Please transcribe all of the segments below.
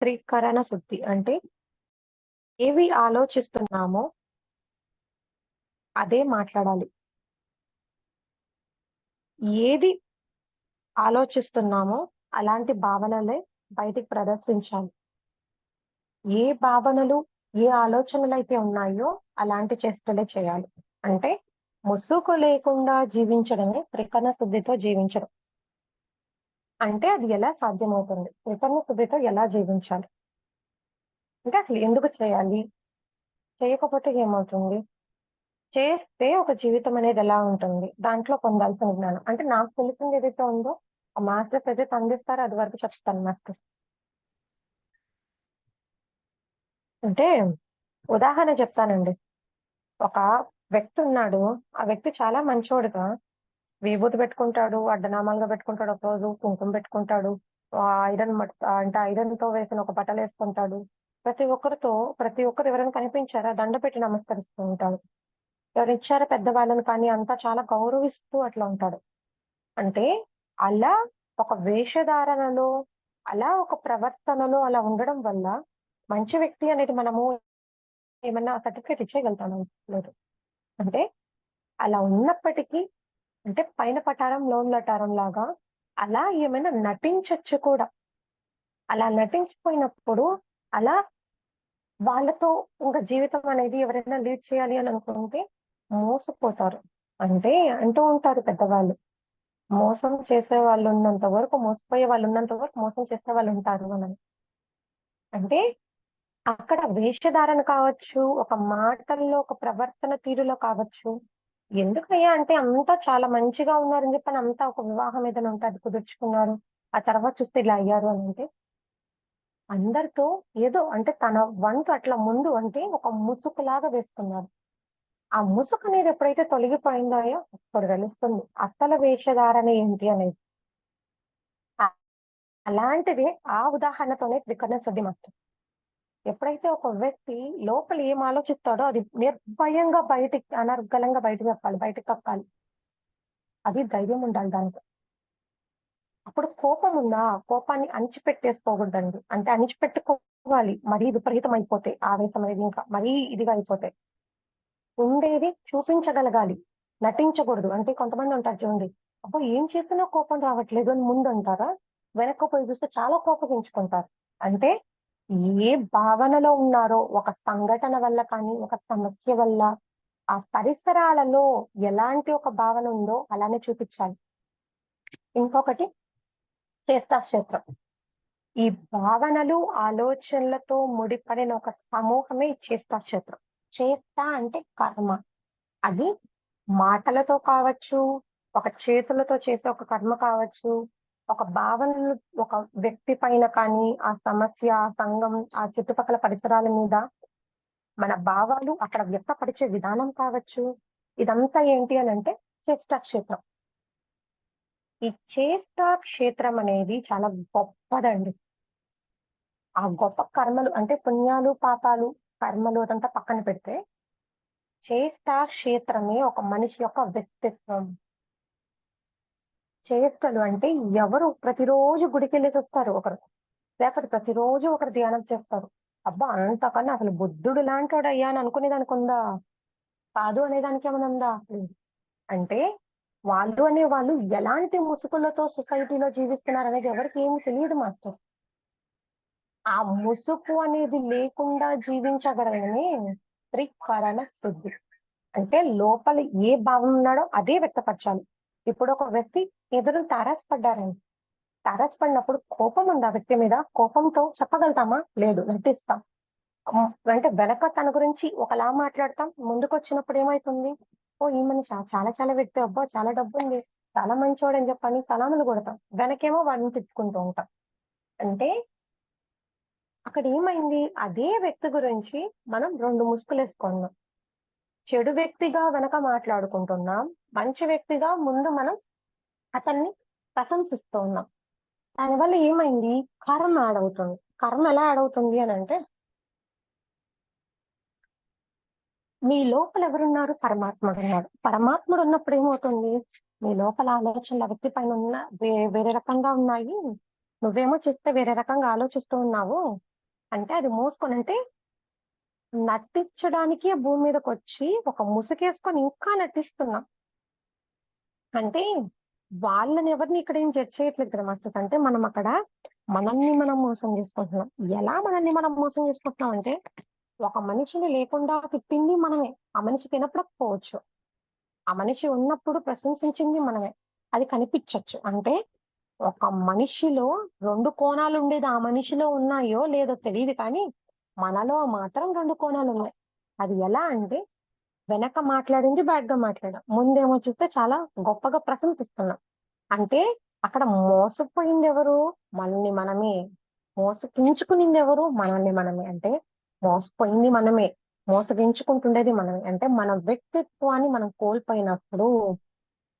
త్రికరణ శుద్ధి అంటే ఏవి ఆలోచిస్తున్నామో అదే మాట్లాడాలి. ఏది ఆలోచిస్తున్నామో అలాంటి భావనలే బయటికి ప్రదర్శించాలి. ఏ భావనలు, ఏ ఆలోచనలైతే ఉన్నాయో అలాంటి చేష్టలే చేయాలి. అంటే ముసుగు లేకుండా జీవించడమే త్రికరణ శుద్ధితో జీవించడం. అంటే అది ఎలా సాధ్యమవుతుంది? త్రికరణ శుద్ధితో ఎలా జీవించాలి? అంటే అసలు ఎందుకు చేయాలి? చేయకపోతే ఏమవుతుంది? చేస్తే ఒక జీవితం అనేది ఎలా ఉంటుంది? దాంట్లో పొందాల్సిన జ్ఞానం. అంటే నాకు తెలిసింది ఏదైతే ఉందో, ఆ మాస్టర్స్ ఏదైతే అందిస్తారో అది వరకు చెప్తాను మాస్టర్స్. అంటే ఉదాహరణ చెప్తానండి. ఒక వ్యక్తి ఉన్నాడు. ఆ వ్యక్తి చాలా మంచోడుగా విభూతి పెట్టుకుంటాడు, అడ్డనామాలుగా పెట్టుకుంటాడు ఒకరోజు, కుంకుమ పెట్టుకుంటాడు. అంటే ఐరన్‌తో వేసిన ఒక బట్టలేసుకుంటాడు. ప్రతి ఒక్కరు ఎవరైనా కనిపించారా దండ పెట్టి నమస్కరిస్తూ ఉంటాడు. ఎవరిచ్చారా పెద్దవాళ్ళని కానీ అంతా చాలా గౌరవిస్తూ అట్లా ఉంటాడు. అంటే అలా ఒక వేషధారణలో, అలా ఒక ప్రవర్తనలో అలా ఉండడం వల్ల మంచి వ్యక్తి అనేది మనము ఏమన్నా సర్టిఫికేట్ ఇచ్చేయగలుగుతామా? లేదు. అంటే అలా ఉన్నప్పటికీ అంటే పైన పటారం లోన లటారం లాగా అలా ఏమైనా నటించొచ్చు కూడా. అలా నటించిపోయినప్పుడు అలా వాళ్ళతో ఇంక జీవితం అనేది ఎవరైనా లీడ్ చేయాలి అని అనుకుంటే మోసపోతారు. అంటే అంటూ ఉంటారు పెద్దవాళ్ళు. మోసం చేసేవాళ్ళున్నంత వరకు, మోసపోయే వాళ్ళున్నంత వరకు మోసం చేసేవాళ్ళుంటారు అని. అంటే అక్కడ వేషధారణ కావచ్చు, ఒక మాటల్లో, ఒక ప్రవర్తన తీరులో కావచ్చు. ఎందుకయ్యా అంటే అంతా చాలా మంచిగా ఉన్నారని చెప్పని అంతా ఒక వివాహం ఏదైనా ఉంటే అది కుదుర్చుకున్నారు. ఆ తర్వాత చూస్తే ఇలా అయ్యారు అనంటే, అందరితో ఏదో అంటే తన వంతు అట్లా ముందు అంటే ఒక ముసుగులాగా వేసుకున్నారు. ఆ ముసుగనేది ఎప్పుడైతే తొలగిపోయిందాయో అప్పుడు తెలుస్తుంది. అసలు వేషధారణ ఏంటి అనేది. అ అలాంటిదే ఆ ఉదాహరణతోనే త్రికరణ శుద్ధి మాస్టర్. ఎప్పుడైతే ఒక వ్యక్తి లోపల ఏం ఆలోచిస్తాడో అది నిర్భయంగా బయటికి అనర్గళంగా బయటకి చెప్పాలి. బయటకి కక్కాలి. అది ధైర్యం ఉండాలి దానికి. అప్పుడు కోపం ఉందా? కోపాన్ని అణిచిపెట్టేసుకోకూడదండి. అంటే అణిచిపెట్టుకోవాలి. మరీ విపరీతం అయిపోతే ఆవేశం అనేది ఇంకా మరీ ఇదిగా అయిపోతే. ఉండేది చూపించగలగాలి. నటించకూడదు. అంటే కొంతమంది ఉంటారు చూడండి. అబ్బా! ఏం చేసినా కోపం రావట్లేదు అని ముందంటారా? వెనక్కి పోయి చూస్తే చాలా కోపగించుకుంటారు. అంటే ఏ భావనలో ఉన్నారో ఒక సంఘటన వల్ల కానీ, ఒక సమస్య వల్ల, ఆ పరిసరాలలో ఎలాంటి ఒక భావన ఉందో అలానే చూపిచ్చాలి. ఇంకొకటి చేష్టాక్షేత్రం. ఈ భావనలు, ఆలోచనలతో ముడిపడిన ఒక సమూహమే ఈ చేష్టాక్షేత్రం. చేష్ట అంటే కర్మ. అది మాటలతో కావచ్చు, ఒక చేతులతో చేసే ఒక కర్మ కావచ్చు, ఒక భావనలు ఒక వ్యక్తి పైన కానీ, ఆ సమస్య, ఆ సంఘం, ఆ చుట్టుపక్కల పరిసరాల మీద మన భావాలు అక్కడ వ్యక్తపరిచే విధానం కావచ్చు. ఇదంతా ఏంటి అనంటే చేష్టాక్షేత్రం. ఈ చేష్టాక్షేత్రం అనేది చాలా గొప్పదండి. ఆ గొప్ప కర్మలు అంటే పుణ్యాలు, పాపాలు, కర్మలు అదంతా పక్కన పెడితే, చేష్టాక్షేత్రమే ఒక మనిషి యొక్క వ్యక్తిత్వం. చేష్టలు అంటే ఎవరు ప్రతిరోజు గుడికెళ్ళేసొస్తారు ఒకరు. లేకపోతే ప్రతిరోజు ఒకరు ధ్యానం చేస్తారు. అబ్బా! అంతకన్నా అసలు బుద్ధుడు లాంటోడయ్యా అని అనుకునేదానికుందా? కాదు అనేదానికేమైనా ఉందా? లేదు. అంటే వాళ్ళు ఎలాంటి ముసుగులతో సొసైటీలో జీవిస్తున్నారనేది ఎవరికీ ఏమి తెలియదు మాస్టర్. ఆ ముసుగు అనేది లేకుండా జీవించగలగడమే త్రికరణ శుద్ధి. అంటే లోపల ఏ భావం ఉన్నాడో అదే వ్యక్తపరచాలి. ఇప్పుడు ఒక వ్యక్తి ఎదురు తారసపడ్డారండి. తారసపడినప్పుడు కోపం ఉందా వ్యక్తి మీద? కోపంతో చెప్పగలుగుతామా? లేదు. నటిస్తాం. అంటే వెనక తన గురించి ఒకలా మాట్లాడతాం. ముందుకొచ్చినప్పుడు ఏమైతుంది? ఓహ్! ఈ మనిషా చాలా చాలా వ్యక్తి అబ్బా! చాలా డబ్బుంది. చాలా మంచోడని చెప్పని సలాములు కొడతాం. వెనకేమో వాడిని తిట్టుకుంటూ ఉంటాం. అంటే అక్కడ ఏమైంది? అదే వ్యక్తి గురించి మనం 2 ముసుగులేసుకున్నాం. చెడు వ్యక్తిగా వెనక మాట్లాడుకుంటున్నాం. మంచి వ్యక్తిగా ముందు మనం అతన్ని ప్రశంసిస్తూ ఉన్నాం. దానివల్ల ఏమైంది? కర్మ యాడ్ అవుతుంది. కర్మ ఎలా యాడ్ అవుతుంది అనంటే, మీ లోపల ఎవరున్నారు? పరమాత్ముడున్నాడు. పరమాత్ముడున్నప్పుడు ఏమవుతుంది? మీ లోపల ఆలోచనలు ఆ వ్యక్తి పైన ఉన్న వేరే రకంగా ఉన్నాయి. నువ్వేమో చూస్తే వేరే రకంగా ఆలోచిస్తూ ఉన్నావు. అంటే అది మోసుకొని అంటే నటించడానికే భూమి మీదకొచ్చి ఒక ముసుగేసుకొని ఇంకా నటిస్తున్నాం. అంటే వాళ్ళని ఎవరిని ఇక్కడ ఏం జడ్జ్ చేయట్లేదు కదా మాస్టర్స్. అంటే మనం అక్కడ మనల్ని మనం మోసం చేసుకుంటున్నాం. ఎలా మనల్ని మనం మోసం చేసుకుంటున్నాం అంటే ఒక మనిషిని లేకుండా తిట్టింది మనమే. ఆ మనిషి తినపడకపోవచ్చు. ఆ మనిషి ఉన్నప్పుడు ప్రశంసించింది మనమే. అది కనిపించొచ్చు. అంటే ఒక మనిషిలో 2 కోణాలు ఉండేది ఆ మనిషిలో ఉన్నాయో లేదో తెలీదు కానీ, మనలో మాత్రం 2 కోణాలున్నాయి. అది ఎలా అంటే వెనక మాట్లాడింది బ్యాడ్‌గా మాట్లాడాం. ముందేమో చూస్తే చాలా గొప్పగా ప్రశంసిస్తున్నాం. అంటే అక్కడ మోసపోయిందెవరు? మనల్ని మనమే. మోసగించుకునిందెవరు? మనల్ని మనమే. అంటే మోసపోయింది మనమే. మోసగించుకుంటుండేది మనమే. అంటే మన వ్యక్తిత్వాన్ని మనం కోల్పోయినప్పుడు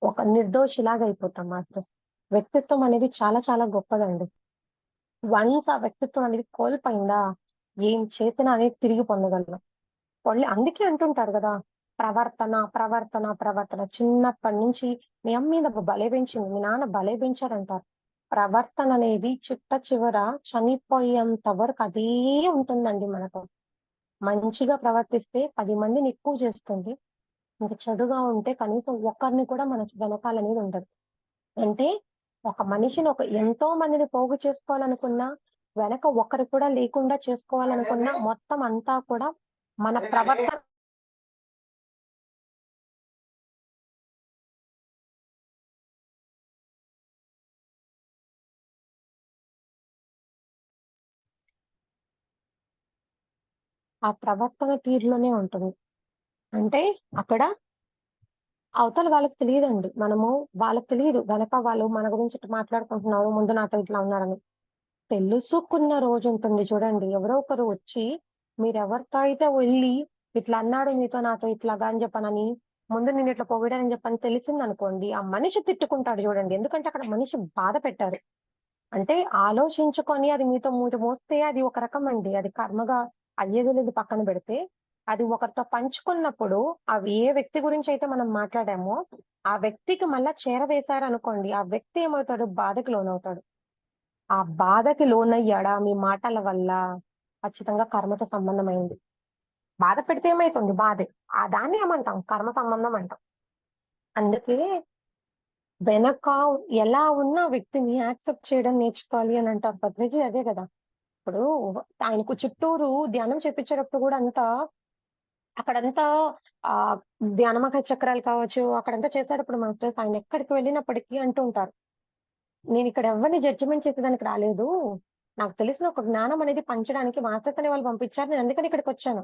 ఒక నిర్దోషిలాగా అయిపోతాం మాస్టర్స్. వ్యక్తిత్వం అనేది చాలా చాలా గొప్పదండి. వన్స్ ఆ వ్యక్తిత్వం అనేది కోల్పోయిందా, ఏం చేసినా అనేది తిరిగి పొందగలం. అందుకే అంటుంటారు గదా! ప్రవర్తన, ప్రవర్తన, ప్రవర్తన. చిన్నప్పటి నుంచి మీ అమ్మ మీద భలే పెంచింది. మీ నాన్న భలే పెంచారంటారు. ప్రవర్తన అనేది చిట్ట చివర చనిపోయేంత వరకు అదే ఉంటుందండి మనతో. మంచిగా ప్రవర్తిస్తే 10 మందిని ఎక్కువ చేస్తుంది. ఇంక చెడుగా ఉంటే కనీసం ఒక్కరిని కూడా మన వెనకాలనేది ఉండదు. అంటే ఒక మనిషిని ఎంతో మందిని పోగు చేసుకోవాలనుకున్నా, వెనక ఒకరు కూడా లేకుండా చేసుకోవాలనుకున్నా మొత్తం అంతా కూడా మన ప్రవర్తన ఆ ప్రవర్తన తీరులోనే ఉంటుంది. అంటే అక్కడ అవతల వాళ్ళకి తెలీదండి. వాళ్ళకి తెలీదు. వెనక వాళ్ళు మన గురించి ఇట్లా మాట్లాడుకుంటున్నారు. ముందు నాతో ఇట్లా ఉన్నారని. తెలుసుకున్న రోజుంటుంది చూడండి. ఎవరో ఒకరు వచ్చి మీరెవరితో అయితే వెళ్లి ఇట్లా అన్నాడు మీతో నాతో ఇట్లాగా అని చెప్పనని, ముందు నిన్నిట్లా పొగిడారని చెప్పని తెలిసిందనుకోండి, ఆ మనిషి తిట్టుకుంటాడు చూడండి. ఎందుకంటే అక్కడ మనిషి బాధ పెట్టారు. అంటే ఆలోచించుకొని అది మీతో మీరు మోస్తే అది ఒక రకమండి. అది కర్మగా అయ్యేది లేదు పక్కన పెడితే, అది ఒకరితో పంచుకున్నప్పుడు అవి ఏ వ్యక్తి గురించైతే మనం మాట్లాడామో, ఆ వ్యక్తికి మళ్ళా చేరవేశారనుకోండి, ఆ వ్యక్తి ఏమవుతాడు? బాధకి లోనవుతాడు. ఆ బాధకి లోనయ్యాడా మీ మాటల వల్ల, ఖచ్చితంగా కర్మతో సంబంధమైంది. బాధ పెడితే ఏమైతుంది? బాధే. దాన్ని ఏమంటాం? కర్మ సంబంధం అంటాం. అందుకే వెనక ఎలా ఉన్న వ్యక్తిని యాక్సెప్ట్ చేయడం నేర్చుకోవాలి అని అంటారు. పత్రిజీ అదే గదా! ఇప్పుడు ఆయనకు చుట్టూరు ధ్యానం చేపిచ్చేటప్పుడు గూడా అక్కడంతా ఆహ్, ధ్యానమక చక్రాలు కావచ్చు, అక్కడంతా చేసేటప్పుడు మాస్టర్స్ ఆయన ఎక్కడికి వెళ్ళినప్పటికీ అంటూ ఉంటారు. నేనిక్కడ ఎవ్వరిని జడ్జిమెంట్ చేసేదానికి రాలేదు. నాకు తెలిసిన ఒక జ్ఞానం అనేది పంచడానికి మాస్టర్స్ అనే వాళ్ళు పంపించారు. నేను అందుకని ఇక్కడికొచ్చాను.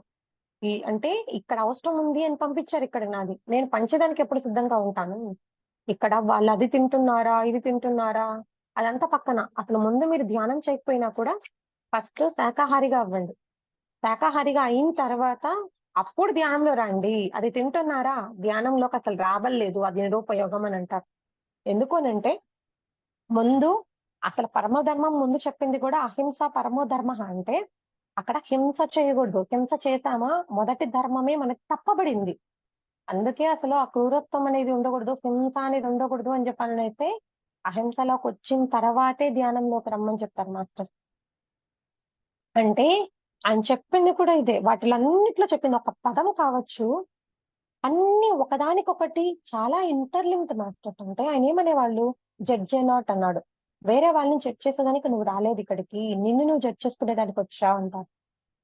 అంటే ఇక్కడ అవసరం ఉంది అని పంపించారు ఇక్కడ నాది. నేను పంచేదానికి ఎప్పుడు సిద్ధంగా ఉంటాను. ఇక్కడ వాళ్ళు అది తింటున్నారా? ఇది తింటున్నారా? అదంతా పక్కన. అసలు ముందు మీరు ధ్యానం చేయకపోయినా కూడా ఫస్ట్ శాకాహారిగా అవ్వండి. శాకాహారిగా అయిన తర్వాత అప్పుడు ధ్యానంలో రండి. అది తింటున్నారా? ధ్యానంలోకి అసలు రావల్లేదు. అది నిరుపయోగం అని అంటారు. ఎందుకు అనంటే ముందు అసలు పరమధర్మం ముందు చెప్పింది కూడా అహింస పరమో ధర్మః అంటే అక్కడ హింస చేయకూడదు. హింస చేశామా మొదటి ధర్మమే మనకి తప్పబడింది. అందుకే అసలు ఆ క్రూరత్వం అనేది ఉండకూడదు. హింస అనేది ఉండకూడదు అని చెప్పననేసి అహింసలోకొచ్చిన తర్వాతే ధ్యానంలోకి రమ్మని చెప్తారు మాస్టర్. అంటే ఆయన చెప్పింది కూడా ఇదే. వాటిలన్నిట్లో చెప్పింది. ఒక పదం కావచ్చు, అన్నీ ఒకదానికొకటి చాలా ఇంటర్‌లింక్డ్ మాస్టర్స్. అంటే ఆయనేమనేవాళ్ళు, జడ్జ్ నాట్ అన్నాడు. వేరే వాళ్ళని జడ్జ్ చేసేదానికి నువ్వు రాలేదిక్కడికి. నిన్ను నువ్వు జడ్జ్ చేసుకునేదానికొచ్చావు అంటారు.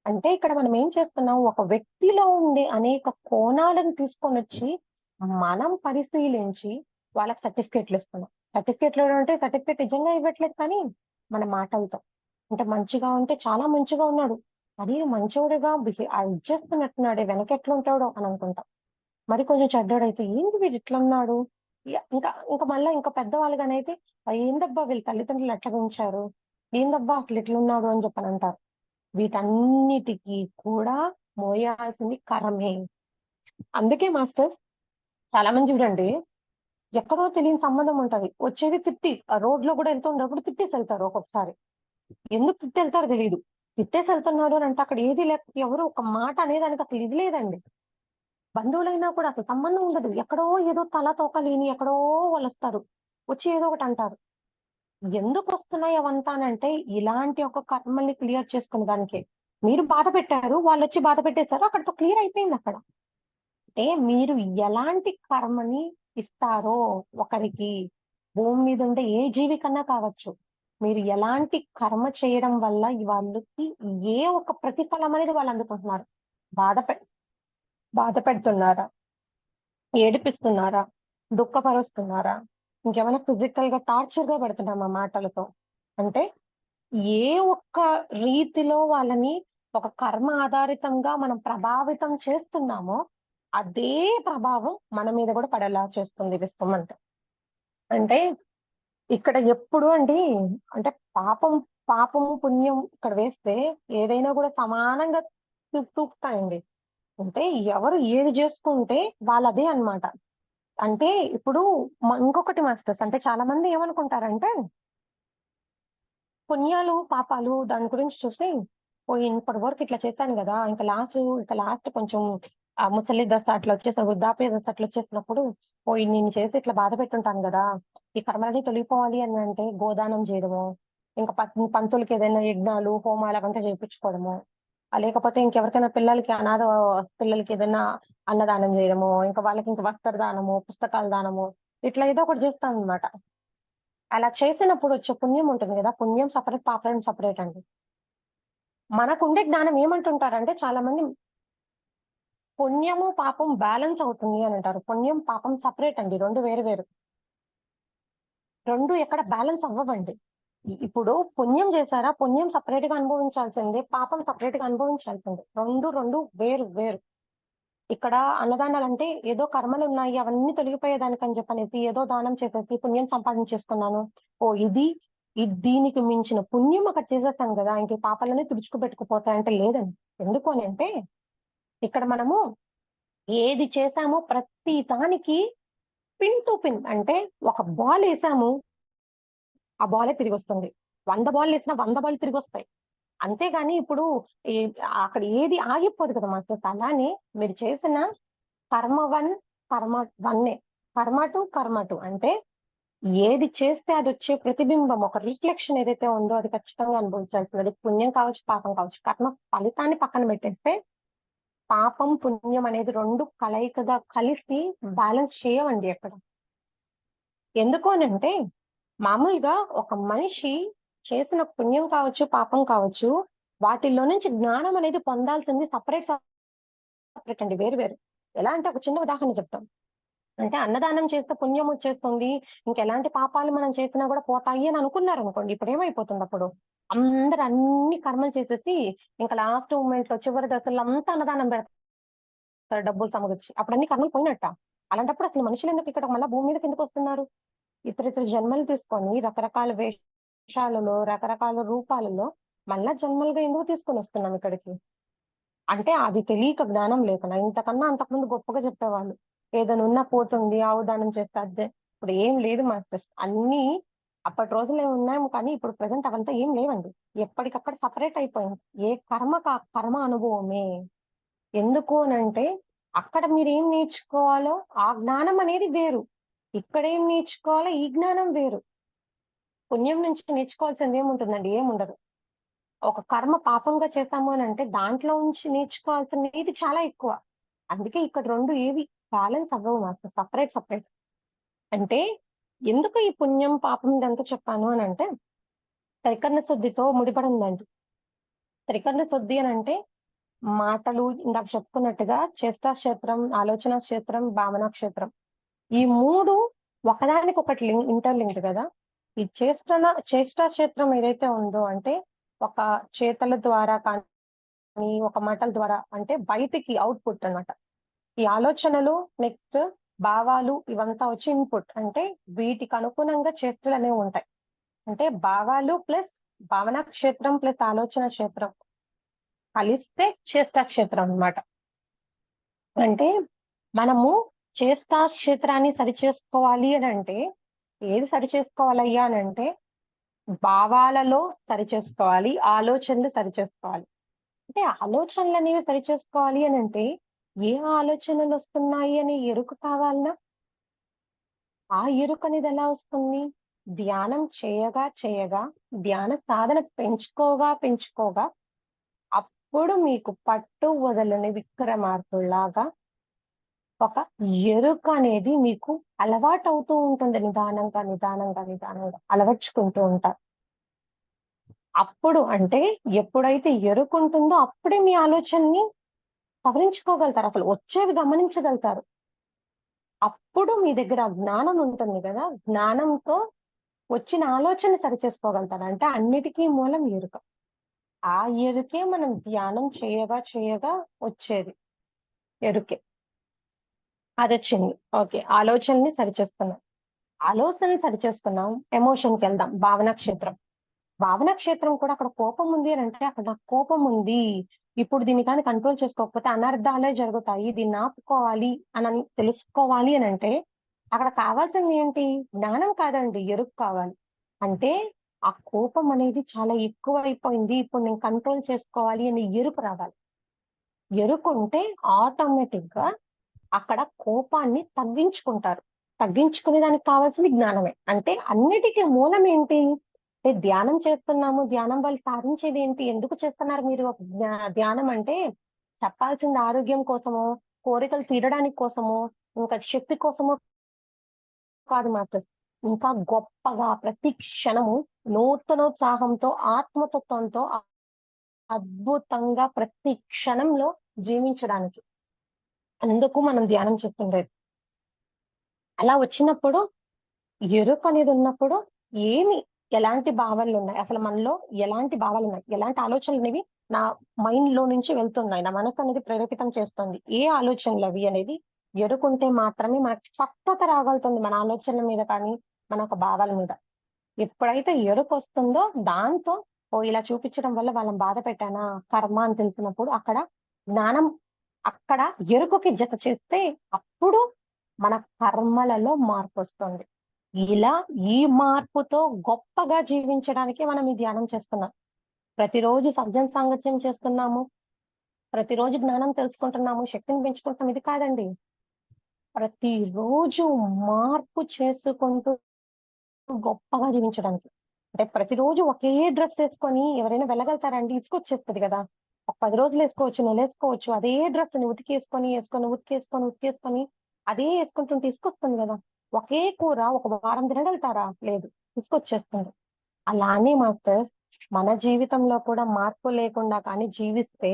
అంటే ఇక్కడ మనం ఏం చేస్తున్నాం, ఒక వ్యక్తిలో ఉండే అనేక కోణాలను తీసుకొనొచ్చి, మనం పరిశీలించి వాళ్ళకి సర్టిఫికేట్‌లిస్తున్నాం. సర్టిఫికేట్‌లు అంటే సర్టిఫికేట్ నిజంగా ఇవ్వట్లేదు కానీ, మన మాటలతో. అంటే మంచిగా ఉంటే చాలా మంచిగా ఉన్నాడు. మరీ మంచోడుగా ఇది చేస్తున్నట్టున్నాడే వెనకెట్లుంటాడో అని అనుకుంటాం. మరి కొంచెం చెడ్డోడైతే ఏంది వీడిట్లున్నాడు? ఇంకా మళ్ళా ఇంకా పెద్దవాళ్ళుగానైతే ఏందబ్బా వీళ్ళ తల్లిదండ్రులు అట్లా పెంచారు. ఏందబ్బా అసలిట్లున్నాడు అని చెప్పనంటారు. వీటన్నిటికి కూడా మోయాల్సింది కరమే. అందుకే మాస్టర్స్ చాలా మంది చూడండి, ఎక్కడో తెలియని సంబంధం ఉంటది. వచ్చేది తిట్టి రోడ్‌లో గూడా ఎళ్తున్నప్పుడు తిట్టేసెళ్తారు ఒక్కొక్కసారి. ఎందుకు తిట్టెళ్తారో తెలీదు. తిట్టేసెళ్తున్నారు అనంటే అక్కడ ఏది ఎవరు ఒక మాట అనేదానికి అసలు ఇది లేదండి. బంధువులైనా కూడా అసలు సంబంధం ఉండదు. ఎక్కడో ఏదో తల తోక లేని ఎక్కడో వాళ్ళొస్తారు. వచ్చి ఏదో ఒకటి అంటారు. ఎందుకు వస్తున్నాయి అవంతా అనంటే, ఇలాంటి ఒక కర్మల్ని క్లియర్ చేసుకునే దానికే. మీరు బాధ పెట్టారు. వాళ్ళొచ్చి బాధ పెట్టేసారు. అక్కడితో క్లియర్ అయిపోయిందక్కడ. అంటే మీరు ఎలాంటి కర్మని ఇస్తారో ఒకరికి, భూమి మీద ఉండే ఏ జీవికన్నా కావచ్చు. మీరు ఎలాంటి కర్మ చేయడం వల్ల వాళ్ళకి ఏ ఒక ప్రతిఫలం అనేది వాళ్ళు అందుకుంటున్నారు. బాధ పె బాధ పెడుతున్నారా? ఏడిపిస్తున్నారా? దుఃఖపరుస్తున్నారా? ఇంకేమైనా ఫిజికల్‌గా టార్చర్‌గా పెడుతున్నామా మాటలతో? అంటే ఏ ఒక్క రీతిలో వాళ్ళని ఒక కర్మ ఆధారితంగా మనం ప్రభావితం చేస్తున్నామో, అదే ప్రభావం మన మీద కూడా పడేలా చేస్తుంది విశ్వం అంతా. అంటే ఇక్కడ ఎప్పుడు అండి అంటే పాపం, పాపము, పుణ్యం ఇక్కడ వేస్తే ఏదైనా కూడా సమానంగా తూగుతాయండి. అంటే ఎవరు ఏది చేసుకుంటే వాళ్ళదే అన్నమాట. అంటే ఇప్పుడు ఇంకొకటి మాస్టర్స్ అంటే చాలా మంది ఏమనుకుంటారంటే పుణ్యాలు, పాపాలు దాని గురించి చూసి, ఓహ్! ఇప్పటి వరకు ఇట్లా చేశాను గదా! ఇక లాస్ట్ కొంచెం ముసలి దశ అట్లా వచ్చేసి వృద్ధాప్య దశ అట్లా వచ్చేసినప్పుడు, ఓహ్! ఇన్నిన్ని చేసి ఇట్లా బాధ పెట్టుంటాను గదా! ఈ కర్మలన్నీ తొలగిపోవాలి అని అంటే గోదానం జేయడమో, ఇంకా పంతులకి ఏదైనా యజ్ఞాలు, హోమాలు అవంతా చేపించుకోవడమో, లేకపోతే ఇంకెవరికైనా పిల్లలకి ఏదైనా అన్నదానం జేయడమో, ఇంకా వాళ్ళకి ఇంక వస్త్రదానమో, పుస్తకాల దానమో, ఇట్లా ఏదో ఒకటి జేస్తామనమాట. అలా చేసినప్పుడు వచ్చే పుణ్యం ఉంటుంది గదా! పుణ్యం సెపరేట్, పాపం సెపరేట్ అండి. మనకుండే జ్ఞానం ఏమంటుంటారంటే చాలా మంది పుణ్యము, పాపం బ్యాలెన్స్ అవుతుంది అనంటారు. పుణ్యం, పాపం సెపరేట్ అండి. 2 వేరు వేరు. 2 ఎక్కడ బ్యాలెన్స్ అవ్వవండి. ఇప్పుడు పుణ్యం చేశారా? పుణ్యం సెపరేట్‌గా అనుభవించాల్సిందే. పాపం సెపరేట్‌గా అనుభవించాల్సిందే. 2 వేరు వేరు. ఇక్కడ అన్నదానాలంటే ఏదో కర్మలున్నాయి. అవన్నీ తొలగిపోయేదానికని చెప్పనేసి ఏదో దానం చేసేసి పుణ్యం సంపాదించేసుకున్నాను. ఓహ్! దీనికి మించిన పుణ్యం అక్కడ చేసేసాను గదా! ఇంక ఈ పాపాలన్నీ తుడుచుకుపెట్టుకుపోతాయంటే లేదండి. ఎందుకు అనంటే ఇక్కడ మనము ఏది చేశామో ప్రతి దానికి పిన్ టు పిన్ అంటే ఒక బాలేసాము, ఆ బాలే తిరిగొస్తుంది. 100 బాల్లేసినా 100 బాల్లు తిరిగొస్తాయి. అంతేగాని ఇప్పుడు ఈ అక్కడ ఏది ఆగిపోదు కదా మాస్టర్స్. అలానే మీరు చేసిన కర్మ 1, కర్మ 1 కర్మ 2, కర్మ 2 అంటే ఏది చేస్తే అదొచ్చే ప్రతిబింబం ఒక రిఫ్లెక్షన్ ఏదైతే ఉందో అది ఖచ్చితంగా అనుభవించాల్సిందే. అది పుణ్యం కావచ్చు, పాపం కావచ్చు. కర్మ ఫలితాన్ని పక్కన పెట్టేస్తే పాపం, పుణ్యం అనేది 2 కలయికగా కలిసి బ్యాలెన్స్ చేయవండి ఎక్కడ. ఎందుకు అనంటే మామూలుగా ఒక మనిషి చేసిన పుణ్యం కావచ్చు, పాపం కావచ్చు, వాటిల్లో నుంచి జ్ఞానం అనేది పొందాల్సింది సెపరేట్ అండి. వేరు వేరు. ఎలా అంటే ఒక చిన్న ఉదాహరణ చెప్తాం. అంటే అన్నదానం చేస్తే పుణ్యం వచ్చేస్తుంది. ఇంకెలాంటి పాపాలు మనం చేసినా గూడా పోతాయి అని అనుకున్నారనుకోండి. ఇప్పుడేమైపోతుందప్పుడు? అందరూ అన్ని కర్మలు చేసేసి ఇంక లాస్ట్ మూమెంట్‌లో చివరి దశల్లో అంతా అన్నదానం డబ్బులు సమకూర్చి. అప్పుడన్ని కర్మలు పోయినట్ట. అలాంటప్పుడు అసలు మనుషులెందుకు ఇక్కడ మళ్ళా భూమి మీదకెందుకొస్తున్నారు? ఇతరితర జన్మలు తీసుకొని రకరకాల వేషాలలో, రకరకాల రూపాలలో మళ్ళా జన్మలుగా ఎందుకు తీసుకొనొస్తున్నాం ఇక్కడికి? అంటే అది తెలియక జ్ఞానం లేకనా? ఇంతకన్నా అంతకుముందు గొప్పగా చెప్పేవాళ్ళు. ఏదైనా ఉన్నా పోతుంది, ఆవు దానం చేస్తే అద్దే. ఇప్పుడు ఏం లేదు మాస్టర్స్. అన్నీ అప్పటి రోజుల్లో ఉన్నాయేమో కానీ ఇప్పుడు ప్రెజెంట్ అవంతా ఏం లేవండి. ఎప్పటికక్కడ సెపరేట్ అయిపోయింది. ఏ కర్మకు ఆ కర్మ అనుభవమే. ఎందుకు అనంటే, అక్కడ మీరేం నేర్చుకోవాలో ఆ జ్ఞానం అనేది వేరు. ఇక్కడేం నేర్చుకోవాలో ఈ జ్ఞానం వేరు. పుణ్యం నుంచి నేర్చుకోవాల్సిందేముంటుందండి? ఏముండదు. ఒక కర్మ పాపంగా చేశాము అనంటే, దాంట్లో నుంచి నేర్చుకోవాల్సిన నీతి చాలా ఎక్కువ. అందుకే ఇక్కడ 2 ఏవి బ్యాలెన్స్ అవ్వవు మాకు. సెపరేట్. అంటే ఎందుకు ఈ పుణ్యం, పాపం ఇదంతా చెప్పాను అనంటే, త్రికరణ శుద్ధితో ముడిపడి ఉందండి. త్రికరణ శుద్ధి అనంటే మాటలు ఇందాక చెప్పుకున్నట్టుగా చేష్టా క్షేత్రం, ఆలోచనా క్షేత్రం, భావనా క్షేత్రం. ఈ 3 ఒకదానికొకటి ఇంటర్‌లింక్డ్ గదా! ఈ చేష్టా క్షేత్రం ఏదైతే ఉందో అంటే, ఒక చేతల ద్వారా కానీ, ఒక మాటల ద్వారా అంటే బయటికి ఔట్‌పుట్ అన్నమాట. ఈ ఆలోచనలు నెక్స్ట్ భావాలు ఇవంతా వచ్చి ఇన్‌పుట్. అంటే వీటికి అనుగుణంగా చేష్టలనేవి ఉంటాయి. అంటే భావాలు ప్లస్ భావనా క్షేత్రం ప్లస్ ఆలోచన క్షేత్రం కలిస్తే చేష్టా క్షేత్రం అన్నమాట. అంటే మనము చేష్టా క్షేత్రాన్ని సరిచేసుకోవాలి అనంటే, ఏది సరిచేసుకోవాలయ్యా అనంటే, భావాలలో సరిచేసుకోవాలి. ఆలోచనలు సరిచేసుకోవాలి. అంటే ఆలోచనలనేవి సరిచేసుకోవాలి అనంటే, ఏ ఆలోచనలొస్తున్నాయి అనే ఎరుక కావాలినా? ఆ ఎరుకనేది ఎలా వస్తుంది? ధ్యానం చేయగా చేయగా ధ్యాన సాధన పెంచుకోగా అప్పుడు మీకు పట్టు వదలని విక్రమార్కుల్లాగా ఒక ఎరుక అనేది మీకు అలవాటు అవుతూ ఉంటుంది. నిదానంగా అలవర్చుకుంటూ ఉంటారు. అప్పుడు అంటే ఎప్పుడైతే ఎరుకుంటుందో అప్పుడే మీ ఆలోచనని సవరించుకోగలుగుతారు. అసలు వచ్చేవి గమనించగలుగుతారు. అప్పుడు మీ దగ్గర జ్ఞానం ఉంటుంది కదా! జ్ఞానంతో వచ్చిన ఆలోచన సరిచేసుకోగలుగుతారు. అంటే అన్నిటికీ మూలం ఎరుక. ఆ ఎరుకే మనం ధ్యానం చేయగా వచ్చేది ఎరుకే. అదొచ్చింది. ఓకే. ఆలోచనని సరిచేసుకున్నాం. ఆలోచనని సరిచేసుకున్నాం. ఎమోషన్‌కెళ్దాం. భావనా క్షేత్రం. భావనా క్షేత్రం కూడా అక్కడ కోపం ఉంది అనంటే అక్కడ నాకు కోపం ఉంది. ఇప్పుడు దీన్ని కానీ కంట్రోల్ చేసుకోకపోతే అనర్థాలే జరుగుతాయి. దీన్ని ఆపుకోవాలి తెలుసుకోవాలి అనంటే అక్కడ కావాల్సింది ఏంటి? జ్ఞానం కాదండి. ఎరుక కావాలి. అంటే ఆ కోపం అనేది చాలా ఎక్కువైపోయింది. ఇప్పుడు నేను కంట్రోల్ చేసుకోవాలి అని ఎరుక రావాలి. ఎరుకుంటే ఆటోమేటిక్‌గా అక్కడ కోపాన్ని తగ్గించుకుంటారు. తగ్గించుకునే దానికి కావాల్సింది జ్ఞానమే. అంటే అన్నిటికి మూలం ఏంటి? అంటే ధ్యానం చేస్తున్నాము. ధ్యానం వల్ల సాధించేదేంటి? ఎందుకు చేస్తున్నారు మీరు ధ్యానం అంటే చెప్పాల్సింది ఆరోగ్యం కోసమో, కోరికలు తీరడానికి కోసమో, ఇంకా శక్తి కోసమో కాదు మాస్టర్స్. ఇంకా గొప్పగా ప్రతి క్షణము నూతనోత్సాహంతో, ఆత్మతత్వంతో అద్భుతంగా ప్రతి క్షణంలో జీవించడానికి. అందుకు మనం ధ్యానం చేస్తుండేది. అలా వచ్చినప్పుడు ఎరుకనేది ఉన్నప్పుడు ఏమి ఎలాంటి భావనలున్నాయి? అసలు మనలో ఎలాంటి భావాలున్నాయి? ఎలాంటి ఆలోచనలనేవి నా మైండ్‌లో నుంచి వెళ్తున్నాయి. నా మనసనేది ప్రేరేపితం చేస్తుంది. ఏ ఆలోచనలవి అనేది ఎరుకుంటే మాత్రమే మనకు స్పష్టత రాగలుగుతుంది మన ఆలోచనల మీద కానీ, మన యొక్క భావాల మీద. ఎప్పుడైతే ఎరుకొస్తుందో దాంతో ఓహ్! ఇలా చూపించడం వల్ల వాళ్ళని బాధ పెట్టానా, కర్మ అని తెలిసినప్పుడు అక్కడ జ్ఞానం అక్కడ ఎరుకకి జత చేస్తే అప్పుడు మన కర్మలలో మార్పొస్తుంది. ఇలా ఈ మార్పుతో గొప్పగా జీవించడానికే మనం ఈ ధ్యానం చేస్తున్నాం. ప్రతిరోజు సజ్జన సాంగత్యం చేస్తున్నాము. ప్రతిరోజు జ్ఞానం తెలుసుకుంటున్నాము. శక్తిని పెంచుకుంటున్నాం. ఇది కాదండి. ప్రతిరోజు మార్పు చేసుకుంటూ గొప్పగా జీవించడానికి. అంటే ప్రతిరోజు ఒకే డ్రెస్ ఏసుకొని ఎవరైనా వెళ్ళగలుగుతారండి? ఇసుకొచ్చేస్తది గదా! ఒక 10 రోజులేసుకోవచ్చు, నెలేసుకోవచ్చు. అదే డ్రెస్‌ని ఉతికేసుకొని అదే యేసుకుంటుంటే ఇసుకొస్తుంది గదా! ఒకే కూర ఒక వారం తినగలుగుతారా? లేదు. ఇసుకొచ్చేస్తుంది. అలానే మాస్టర్స్ మన జీవితంలో కూడా మార్పు లేకుండా కానీ జీవిస్తే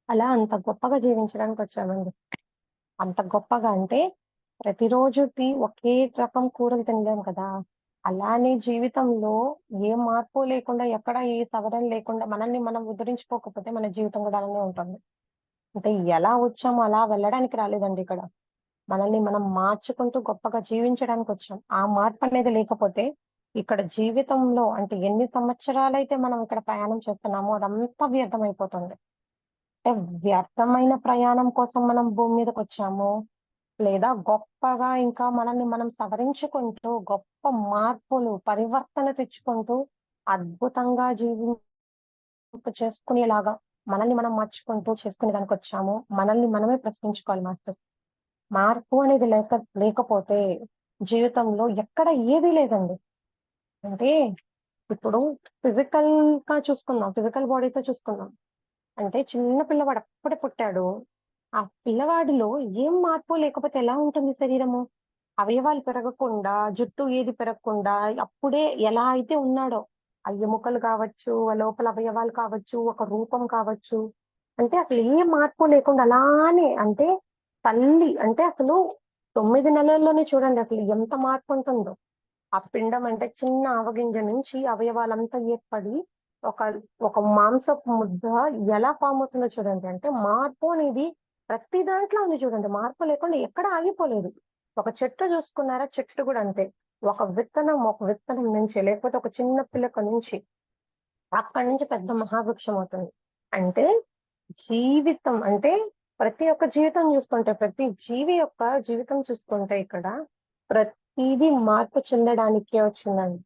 అలా అంత గొప్పగా జీవించడానికొచ్చామండి. అంత గొప్పగా అంటే ప్రతిరోజుకి ఒకే రకం కూరలు తినలేం కదా! అలానే జీవితంలో ఏ మార్పు లేకుండా, ఎక్కడ ఏ సవరణ లేకుండా మనల్ని మనం ఉద్ధరించుకోకపోతే మన జీవితం కూడా అలానే ఉంటుంది. అంటే ఎలా వచ్చామో అలా వెళ్ళడానికి రాలేదండి ఇక్కడ. మనల్ని మనం మార్చుకుంటూ గొప్పగా జీవించడానికొచ్చాం. ఆ మార్పనేది లేకపోతే ఇక్కడ జీవితంలో అంటే ఎన్ని సంవత్సరాలైతే మనం ఇక్కడ ప్రయాణం చేస్తున్నామో అదంతా వ్యర్థమైపోతుంది. అంటే వ్యర్థమైన ప్రయాణం కోసం మనం భూమి మీదకొచ్చామో లేదా గొప్పగా ఇంకా మనల్ని మనం సవరించుకుంటూ, గొప్ప మార్పులు, పరివర్తన తెచ్చుకుంటూ, అద్భుతంగా చేసుకునేలాగా మనల్ని మనం మార్చుకుంటూ చేసుకునే దానికొచ్చాము. మనల్ని మనమే ప్రశ్నించుకోవాలి మాస్టర్స్. మార్పు అనేది లేకపోతే జీవితంలో ఎక్కడ ఏదీ లేదండి. అంటే ఇప్పుడు ఫిజికల్‌గా చూసుకుందాం. ఫిజికల్ బాడీతో చూసుకుందాం. అంటే చిన్న పిల్లవాడు అప్పుడే పుట్టాడు. ఆ పిల్లవాడిలో ఏం మార్పు లేకపోతే ఎలా ఉంటుంది శరీరము? అవయవాలు పెరగకుండా, జుట్టు ఏది పెరగకుండా అప్పుడే ఎలా అయితే ఉన్నాడో, ఆ ఎముకలు కావచ్చు, ఆ లోపల అవయవాలు కావచ్చు, ఒక రూపం కావచ్చు. అంటే అసలు ఏ మార్పు లేకుండా అలానే అంటే తల్లి అంటే అసలు 9 నెలల్లోనే చూడండి అసలు ఎంత మార్పు ఉంటుందో. ఆ పిండం అంటే చిన్న ఆవగింజ నుంచి అవయవాలంతా ఏర్పడి ఒక ఒక మాంసపు ముద్ద ఎలా ఫామ్ అవుతుందో చూడండి. అంటే మార్పు అనేది ప్రతి దాంట్లో ఉంది చూడండి. మార్పు లేకుండా ఎక్కడ ఆగిపోలేదు. ఒక చెట్టు చూసుకున్నారా? చెట్టు కూడా అంతే. ఒక విత్తనం నుంచి లేకపోతే ఒక చిన్న పిలక నుంచి అక్కడి నుంచి పెద్ద మహావృక్షం అవుతుంది. అంటే జీవితం అంటే ప్రతి ఒక్క జీవితం చూసుకుంటే ప్రతి జీవి యొక్క జీవితం చూసుకుంటే ఇక్కడ ప్రతిదీ మార్పు చెందడానికే వచ్చిందండి.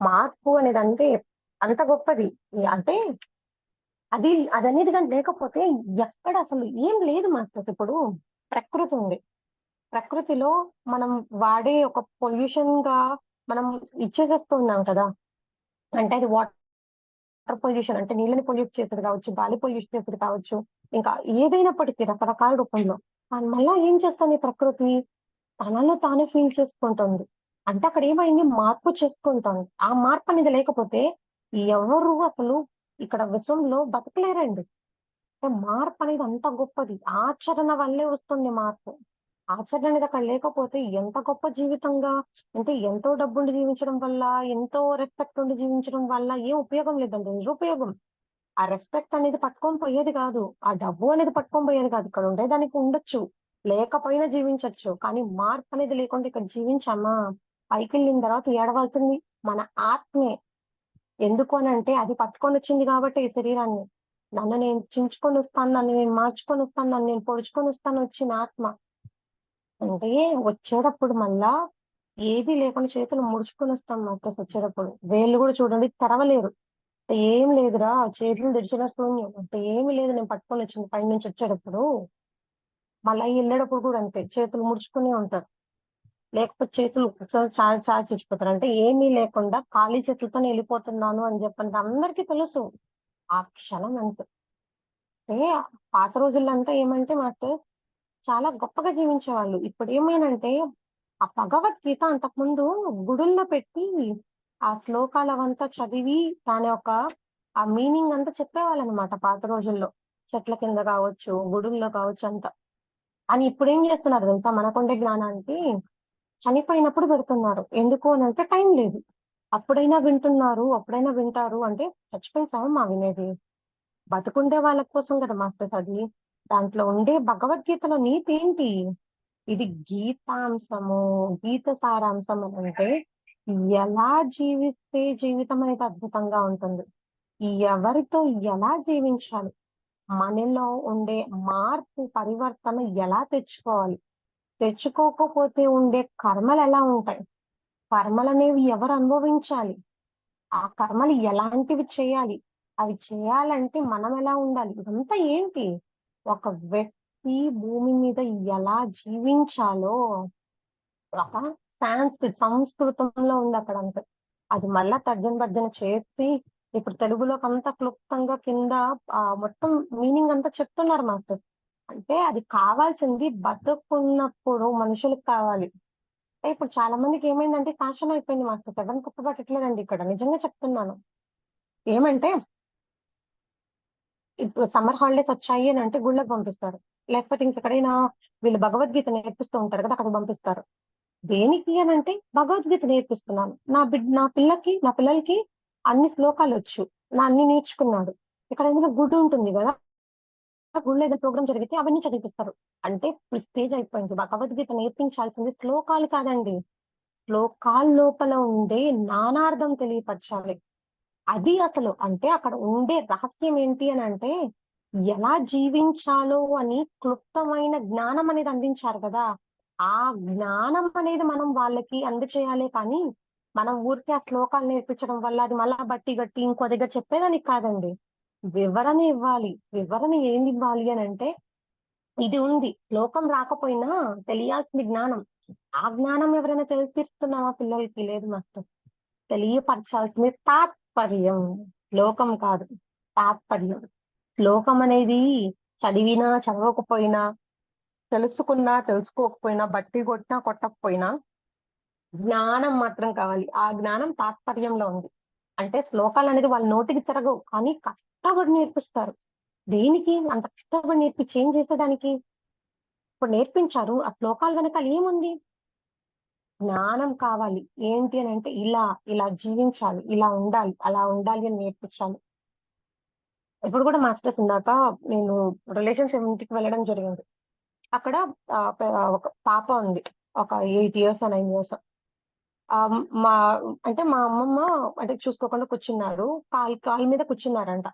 మార్పు అనేది అంటే అంత గొప్పది. అంటే అదనేది కానీ లేకపోతే ఎక్కడ అసలు ఏం లేదు మాస్టర్స్. ఇప్పుడు ప్రకృతి ఉంది. ప్రకృతిలో మనం వాడే ఒక పొల్యూషన్ గా మనం ఇచ్చేసేస్తున్నాం కదా. అంటే అది వాటర్ పొల్యూషన్ అంటే నీళ్ళని పొల్యూట్ చేసేది కావచ్చు, గాలి పొల్యూట్ చేసేది కావచ్చు, ఇంకా ఏదైనప్పటికీ రకరకాల రూపంలో. మళ్ళా ఏం చేస్తుంది ప్రకృతి? తనలో తానే ఫీల్ చేసుకుంటుంది. అంటే అక్కడ ఏమైంది? మార్పు చేసుకుంటుంది. ఆ మార్పు అనేది లేకపోతే ఎవరు అసలు ఇక్కడ విశ్వంలో బతకలేరండి. మార్పు అనేది అంత గొప్పది. ఆచరణ వల్లే వస్తుంది మార్పు. ఆచరణ అనేది అక్కడ లేకపోతే ఎంత గొప్ప జీవితంగా అంటే ఎంతో డబ్బుండి జీవించడం వల్ల, ఎంతో రెస్పెక్ట్ ఉండి జీవించడం వల్ల ఏం ఉపయోగం లేదండి. నిరుపయోగం. ఆ రెస్పెక్ట్ అనేది పట్టుకొని పోయేది కాదు. ఆ డబ్బు అనేది పట్టుకొని పోయేది కాదు. ఇక్కడ ఉండేదానికి ఉండొచ్చు. లేకపోయినా జీవించొచ్చు. కానీ మార్పు అనేది లేకుండా ఇక్కడ జీవించామా, పైకెళ్ళిన తర్వాత ఏడవలసింది మన ఆత్మే. ఎందుకు అనంటే అది పట్టుకొనొచ్చింది గాబట్టే ఈ శరీరాన్ని. నన్ను నేను చించుకొనొస్తాను, నన్ను నేను మార్చుకొనొస్తాను, నన్ను నేను పొడుచుకొనొస్తాను వచ్చిన ఆత్మ. అంటే వచ్చేటప్పుడు మళ్ళా ఏది లేకుండా చేతులు ముడుచుకొనొస్తాం మాస్టర్స్ వచ్చేటప్పుడు. వేళ్ళు గూడా చూడండి తెరవలేరు. ఏం లేదురా చేతులు తెరిచిన శూన్యం. అంటే ఏమి లేదు నేను పట్టుకొనొచ్చింది పైనుంచి వచ్చేటప్పుడు. మళ్ళా ఎళ్ళేటప్పుడు కూడా అంతే. చేతులు ముడుచుకునే ఉంటారు. లేకపోతే చేతులు ఒకసారి చాచి చచ్చిపోతారు. అంటే ఏమీ లేకుండా ఖాళీ చేతులతోనే ఎళ్ళిపోతున్నాను అని చెప్పండి. అందరికీ తెలుసు. ఆ క్షణం అంతే. అంటే పాత రోజుల్లో అంతా ఏమంటే మాస్టర్ చాలా గొప్పగా జీవించేవాళ్ళు. ఇప్పుడేమైనంటే ఆ భగవద్గీత అంతకుముందు గుడుల్లో పెట్టి ఆ శ్లోకాలవంతా చదివి దాని యొక్క ఆ మీనింగ్ అంతా చెప్పేవాళ్ళనమాట పాత రోజుల్లో. చెట్ల కింద కావచ్చు, గుడుల్లో కావచ్చు అంతా. అని ఇప్పుడేం చేస్తున్నారు తెలుసా? మనకుండే జ్ఞానానికి చనిపోయినప్పుడు పెడుతున్నారు. ఎందుకు అనంటే టైం లేదు. అప్పుడైనా వింటున్నారు, అప్పుడైనా వింటారు అంటే చచ్చిపోయిన శవమా వినేది? బతికుండే వాళ్ళ కోసం కదా మాస్టర్స్ అది. దాంట్లో ఉండే భగవద్గీతలో నీతి ఏంటి? ఇది గీతాంశము, గీత సారాంశం అనంటే ఎలా జీవిస్తే జీవితం అనేది అద్భుతంగా ఉంటుంది. ఎవరితో ఎలా జీవించాలి? మనలో ఉండే మార్పు, పరివర్తన ఎలా తెచ్చుకోవాలి? తెచ్చుకోకపోతే ఉండే కర్మలెలా ఉంటాయి? కర్మలనేవి ఎవరు అనుభవించాలి? ఆ కర్మలు ఎలాంటివి చేయాలి? అవి చేయాలంటే మనం ఎలా ఉండాలి? ఇదంతా ఏంటి? ఒక వ్యక్తి భూమి మీద ఎలా జీవించాలో ఒక సంస్కృతంలో ఉంది అక్కడంతే. అది మళ్ళా తర్జన భర్జన చేసి ఇప్పుడు తెలుగులోకంతా క్లుప్తంగా కింద మొత్తం మీనింగ్ అంతా చెప్తున్నారు మాస్టర్స్. అంటే అది కావాల్సింది బతుకున్నప్పుడు మనుషులకు కావాలి. అంటే ఇప్పుడు చాలా మందికి ఏమైందంటే ఫ్యాషన్ అయిపోయింది మాస్టర్స్. ఎవరిని తప్పుపట్టట్లేదండి ఇక్కడ. నిజంగా చెప్తున్నాను. ఏమంటే ఇప్పుడు సమ్మర్ హాలిడేస్ వచ్చాయి అని అంటే గుళ్ళకి పంపిస్తారు. లేకపోతే ఇంకెక్కడైనా వీళ్ళు భగవద్గీత నేర్పిస్తూ ఉంటారు కదా! అక్కడికి పంపిస్తారు. దేనికి అనంటే భగవద్గీత నేర్పిస్తున్నాను. నా పిల్లలకి అన్ని శ్లోకాలొచ్చు. అన్ని నేర్చుకున్నాడు. ఇక్కడ ఏదైనా గుడి ఉంటుంది గదా! గుడిలో ఏదైనా ప్రోగ్రామ్ జరిగితే అవన్నీ చదివిపిస్తారు. అంటే ప్రెస్టీజ్ అయిపోయింది. భగవద్గీత నేర్పించాల్సింది శ్లోకాలు కాదండి. శ్లోకాల లోపల ఉండే నానార్థం తెలియపరచాలి. అది అసలు అంటే అక్కడ ఉండే రహస్యం ఏంటి అనంటే, ఎలా జీవించాలో అని క్లుప్తమైన జ్ఞానం అనేది అందించారు కదా! ఆ జ్ఞానం అనేది మనం వాళ్ళకి అందచేయాలే కానీ, మనం ఊరికే ఆ శ్లోకాలు నేర్పించడం వల్ల అది మళ్ళా బట్టి గట్టి ఇంకో దగ్గర చెప్పేదానికి కాదండి. వివరణ ఇవ్వాలి. వివరణ ఏమివ్వాలి అనంటే, ఇది ఉంది. శ్లోకం రాకపోయినా తెలియాల్సింది జ్ఞానం. ఆ జ్ఞానం ఎవరైనా తెలిసిస్తున్నామా పిల్లలకి? లేదు మాస్టర్. తెలియపరచాల్సింది తాత్పర్యం. శ్లోకం కాదు. తాత్పర్యం. శ్లోకం అనేది చదివినా, చదవకపోయినా, తెలుసుకున్నా, తెలుసుకోకపోయినా, బట్టి కొట్టినా, కొట్టకపోయినా జ్ఞానం మాత్రం కావాలి. ఆ జ్ఞానం తాత్పర్యంలో ఉంది. అంటే శ్లోకాలు అనేది వాళ్ళ నోటికి తిరగవు. కానీ కష్టపడి నేర్పిస్తారు. దేనికి అంత కష్టపడి నేర్పించి ఏం చేసేదానికి? ఇప్పుడు నేర్పించారు. ఆ శ్లోకాల వెనకాల ఏముంది? జ్ఞానం కావాలి. ఏంటి అనంటే ఇలా జీవించాలి, ఇలా ఉండాలి, అలా ఉండాలి అని నేర్పించాలి. ఇప్పుడు కూడా మాస్టర్స్ ఇందాక నేను రిలేషన్‌షిప్ ఇంటికి వెళ్ళడం జరిగింది. అక్కడ ఒక పాప ఉంది. ఒక 8 ఇయర్స్, 9 ఇయర్స్. మా అంటే మా అమ్మమ్మ అంటే చూసుకోకుండా కూర్చున్నారు. కాలు మీద కూర్చున్నారంట.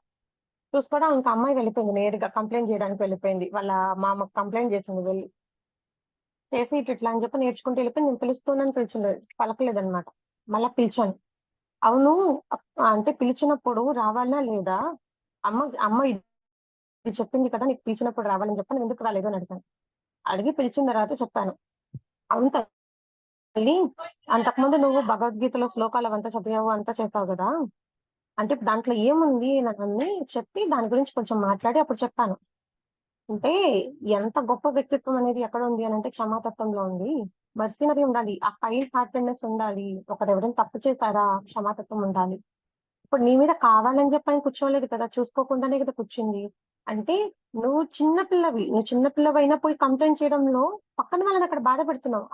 చూసుకోవడం ఇంక అమ్మాయి వెళ్ళిపోయింది నేరుగా కంప్లెయింట్ చేయడానికి వెళ్ళిపోయింది. వాళ్ళ మామకి కంప్లెయింట్ చేసింది వెళ్లి. చేసి ఇట్లా అని చెప్పి నేర్చుకుంటూ వెళ్ళిపోయి నేను పిలుస్తున్నాను పిలిచింది. పలకలేదన్నమాట. మళ్ళా పిలిచాను. అవును. అంటే పిలిచినప్పుడు రావాలా లేదా? అమ్మ అమ్మ ఇది చెప్పింది కదా! నీకు పిలిచినప్పుడు రావాలని చెప్పి నువ్వెందుకు రాలేదు అని అడిగాను. అడిగి పిలిచిన తర్వాత చెప్పాను. అవును తల్లి, అంతకుముందు నువ్వు భగవద్గీతలో శ్లోకాలు అవంతా చదివావు, అంతా చేసావు గదా! అంటే దాంట్లో ఏముంది నన్నీ చెప్పి దాని గురించి కొంచెం మాట్లాడి అప్పుడు చెప్పాను. అంటే ఎంత గొప్ప వ్యక్తిత్వం అనేది ఎక్కడుంది అనంటే క్షమాతత్వంలో ఉంది. మర్సినరీ ఉండాలి. ఆ కైండ్ హార్టెడ్‌నెస్ ఉండాలి. ఒకరెవరైనా తప్పు చేశారా? క్షమాతత్వం ఉండాలి. ఇప్పుడు నీ మీద కావాలని చెప్పి ఆయన కూర్చోలేదు కదా! చూసుకోకుండానే కదా కూర్చుంది. అంటే చిన్న పిల్లవి. నువ్వు చిన్న పిల్లవైనా పోయి కంప్లెయింట్ చేయడంలో పక్కన వాళ్ళని అక్కడ బాధ పెడుతున్నావు.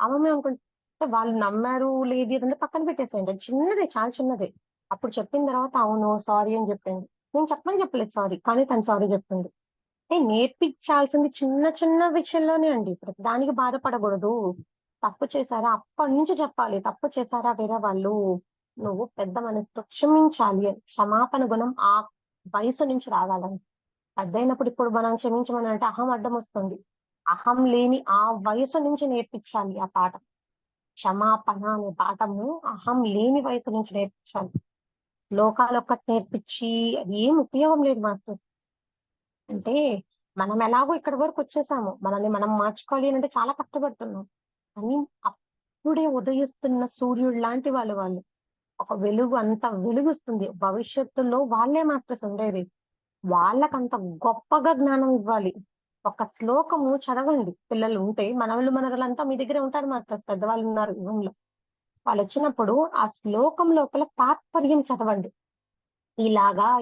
అంటే వాళ్ళు నమ్మారు, లేదు ఇదంతా పక్కన పెట్టేసేయండి. అది చిన్నదే, చాలా చిన్నదే. అప్పుడు చెప్పిన తర్వాత అవును, సారీ అని చెప్పింది. నేను చెప్పమని చెప్పలేదు సారీ. కానీ తను సారీ చెప్పింది. నేర్పించాల్సింది చిన్న చిన్న విషయంలోనే అండి. ప్రతిదానికి బాధపడకూడదు. తప్పు చేశారా అప్పటి నుంచి చెప్పాలి. తప్పు చేశారా వేరే వాళ్ళు, నువ్వు పెద్ద మనసుతో క్షమించాలి అని. క్షమాపణ గుణం ఆ వయసు నుంచి రావాలని. పెద్దయినప్పుడు ఇప్పుడు మనం క్షమించమనంటే అహం అడ్డమొస్తుంది. అహం లేని ఆ వయసు నుంచి నేర్పించాలి ఆ పాఠం. క్షమాపణ అనే పాఠము అహం లేని వయసు నుంచి నేర్పించాలి. శ్లోకాలొక్కటి నేర్పించి అది ఏం ఉపయోగం లేదు మాస్టర్స్. అంటే మనం ఎలాగో ఇక్కడి వరకొచ్చేసాము. మనల్ని మనం మార్చుకోవాలి అనంటే చాలా కష్టపడుతున్నాం. కానీ అప్పుడే ఉదయిస్తున్న సూర్యుడులాంటి వాళ్ళు. ఒక వెలుగు అంత వెలుగొస్తుంది. భవిష్యత్తులో వాళ్ళే మాస్టర్స్ ఉండేది. వాళ్ళకంత గొప్పగా జ్ఞానం ఇవ్వాలి. ఒక శ్లోకము చదవండి. పిల్లలు ఉంటే మనవళ్ళు, మనవరాళ్ళంతా మీ దగ్గరే ఉంటారు మాస్టర్స్. పెద్దవాళ్ళున్నారు రూమ్‌లో. వాళ్ళొచ్చినప్పుడు ఆ శ్లోకం లోపల తాత్పర్యం చదవండి.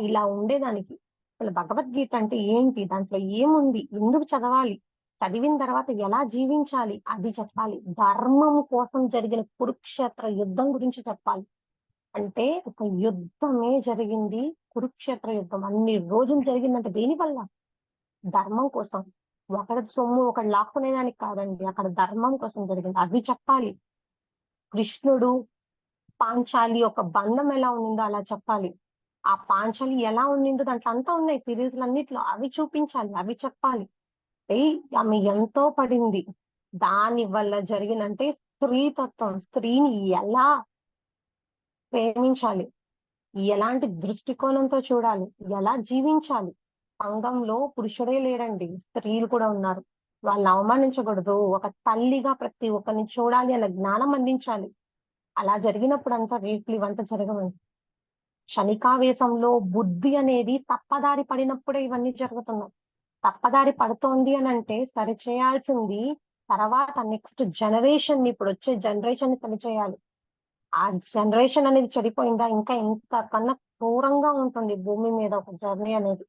ఇలా ఉండేదానికి. అసలు భగవద్గీత అంటే ఏంటి? దాంట్లో ఏముంది? ఎందుకు చదవాలి? చదివిన తర్వాత ఎలా జీవించాలి? అది చెప్పాలి. ధర్మం కోసం జరిగిన కురుక్షేత్ర యుద్ధం గురించి చెప్పాలి. అంటే ఒక యుద్ధమే జరిగింది. కురుక్షేత్ర యుద్ధం. అన్ని రోజులు జరిగిందంటే దేనివల్ల? ధర్మం కోసం. ఒకడి సొమ్ము ఒకడు లాక్కునేదానికి కాదండి. అక్కడ ధర్మం కోసం జరిగింది. అవి చెప్పాలి. కృష్ణుడు, పాంచాలి ఒక బంధం ఎలా ఉండిందో అలా చెప్పాలి. ఆ పాంచాలి ఎలా ఉండిందో దాంట్లో అంతా ఉన్నాయి సీరీస్‌లన్నిట్లో. అవి చూపించాలి. అవి చెప్పాలి. ఆమె ఎంతో పడింది. దాని వల్ల జరిగినంటే స్త్రీ తత్వం. స్త్రీని ఎలా ప్రేమించాలి? ఎలాంటి దృష్టికోణంతో చూడాలి? ఎలా జీవించాలి? సంఘంలో పురుషుడే లేడండి. స్త్రీలు కూడా ఉన్నారు. వాళ్ళని అవమానించకూడదు. ఒక తల్లిగా ప్రతి ఒక్కరిని చూడాలి అన్న జ్ఞానం అందించాలి. అలా జరిగినప్పుడంతా రేపులు ఇవంతా జరగవండి. క్షణికావేశంలో బుద్ధి అనేది తప్పదారి పడినప్పుడే ఇవన్నీ జరుగుతున్నాయి. తప్పదారి పడుతోంది అనంటే సరిచేయాల్సింది తర్వాత నెక్స్ట్ జనరేషన్‌ని ఇప్పుడొచ్చే జనరేషన్‌ని సరిచేయాలి. ఆ జనరేషన్ అనేది చెడిపోయిందా ఇంకా ఇంతకన్నా క్రూరంగా ఉంటుంది భూమి మీద ఒక జర్నీ అనేది.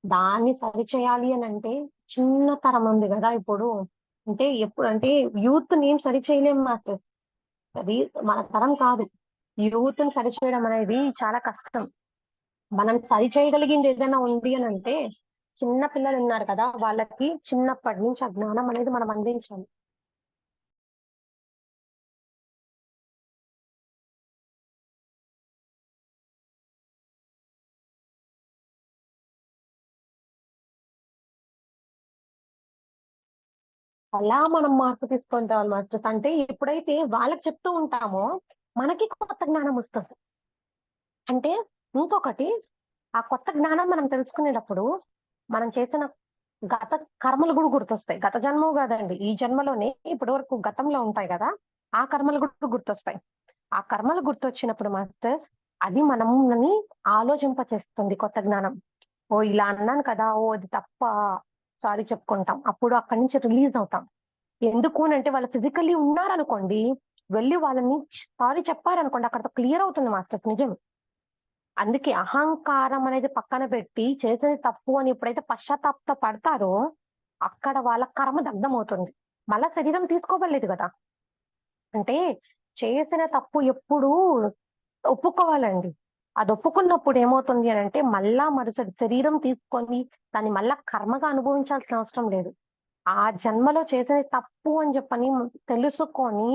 దాన్ని సరిచేయాలి అనంటే చిన్న తరం ఉంది గదా! ఇప్పుడు. అంటే ఎప్పుడంటే యూత్‌ని ఏం సరి చేయలేం మాస్టర్స్. అది మన తరం కాదు. యూత్‌ని సరిచేయడం అనేది చాలా కష్టం. మనం సరి చేయగలిగింది ఏదైనా ఉంది అనంటే చిన్న పిల్లలున్నారు కదా! వాళ్ళకి చిన్నప్పటి నుంచి ఆ జ్ఞానం అనేది మనం అందించాలి. అలా మనం మార్పు తీసుకొని రావాలి మాస్టర్స్. అంటే ఎప్పుడైతే వాళ్ళకి చెప్తూ ఉంటామో, మనకి కొత్త జ్ఞానం వస్తది. అంటే ఇంకొకటి ఆ కొత్త జ్ఞానం మనం తెలుసుకునేటప్పుడు, మనం చేసిన గత కర్మలు గూడా గుర్తొస్తాయి. గత జన్మవి గాదండి. ఈ జన్మలోనే ఇప్పటి వరకు గతంలో ఉంటాయి గదా! ఆ కర్మలు గూడా గుర్తొస్తాయి. ఆ కర్మలు గుర్తొచ్చినప్పుడు మాస్టర్స్ అది మనముని ఆలోచింపచేస్తుంది కొత్త జ్ఞానం. ఓహ్! ఇలా అన్నాను కదా! ఓహ్! అది తప్పా? సారీ చెప్పుకుంటాం. అప్పుడు అక్కడి నుంచి రిలీజ్ అవుతాం. ఎందుకు అనంటే వాళ్ళు ఫిజికల్లీ ఉన్నారనుకోండి, వెళ్లి వాళ్ళని సారీ చెప్పారనుకోండి అక్కడితో క్లియర్ అవుతుంది మాస్టర్స్ నిజం. అందుకే అహంకారం అనేది పక్కన పెట్టి చేసేది తప్పు అని ఎప్పుడైతే పశ్చాత్తాప పడతారో అక్కడ వాళ్ళ కర్మ దగ్ధమవుతుంది. మళ్ళా శరీరం తీసుకోవలేదు గదా! అంటే చేసిన తప్పు ఎప్పుడూ ఒప్పుకోవాలండి. అది ఒప్పుకున్నప్పుడు ఏమవుతుంది అనంటే మళ్ళా మరుసటి శరీరం తీసుకొని దాన్ని మళ్ళా కర్మగా అనుభవించాల్సిన అవసరం లేదు. ఆ జన్మలో చేసేది తప్పు అని చెప్పని తెలుసుకొని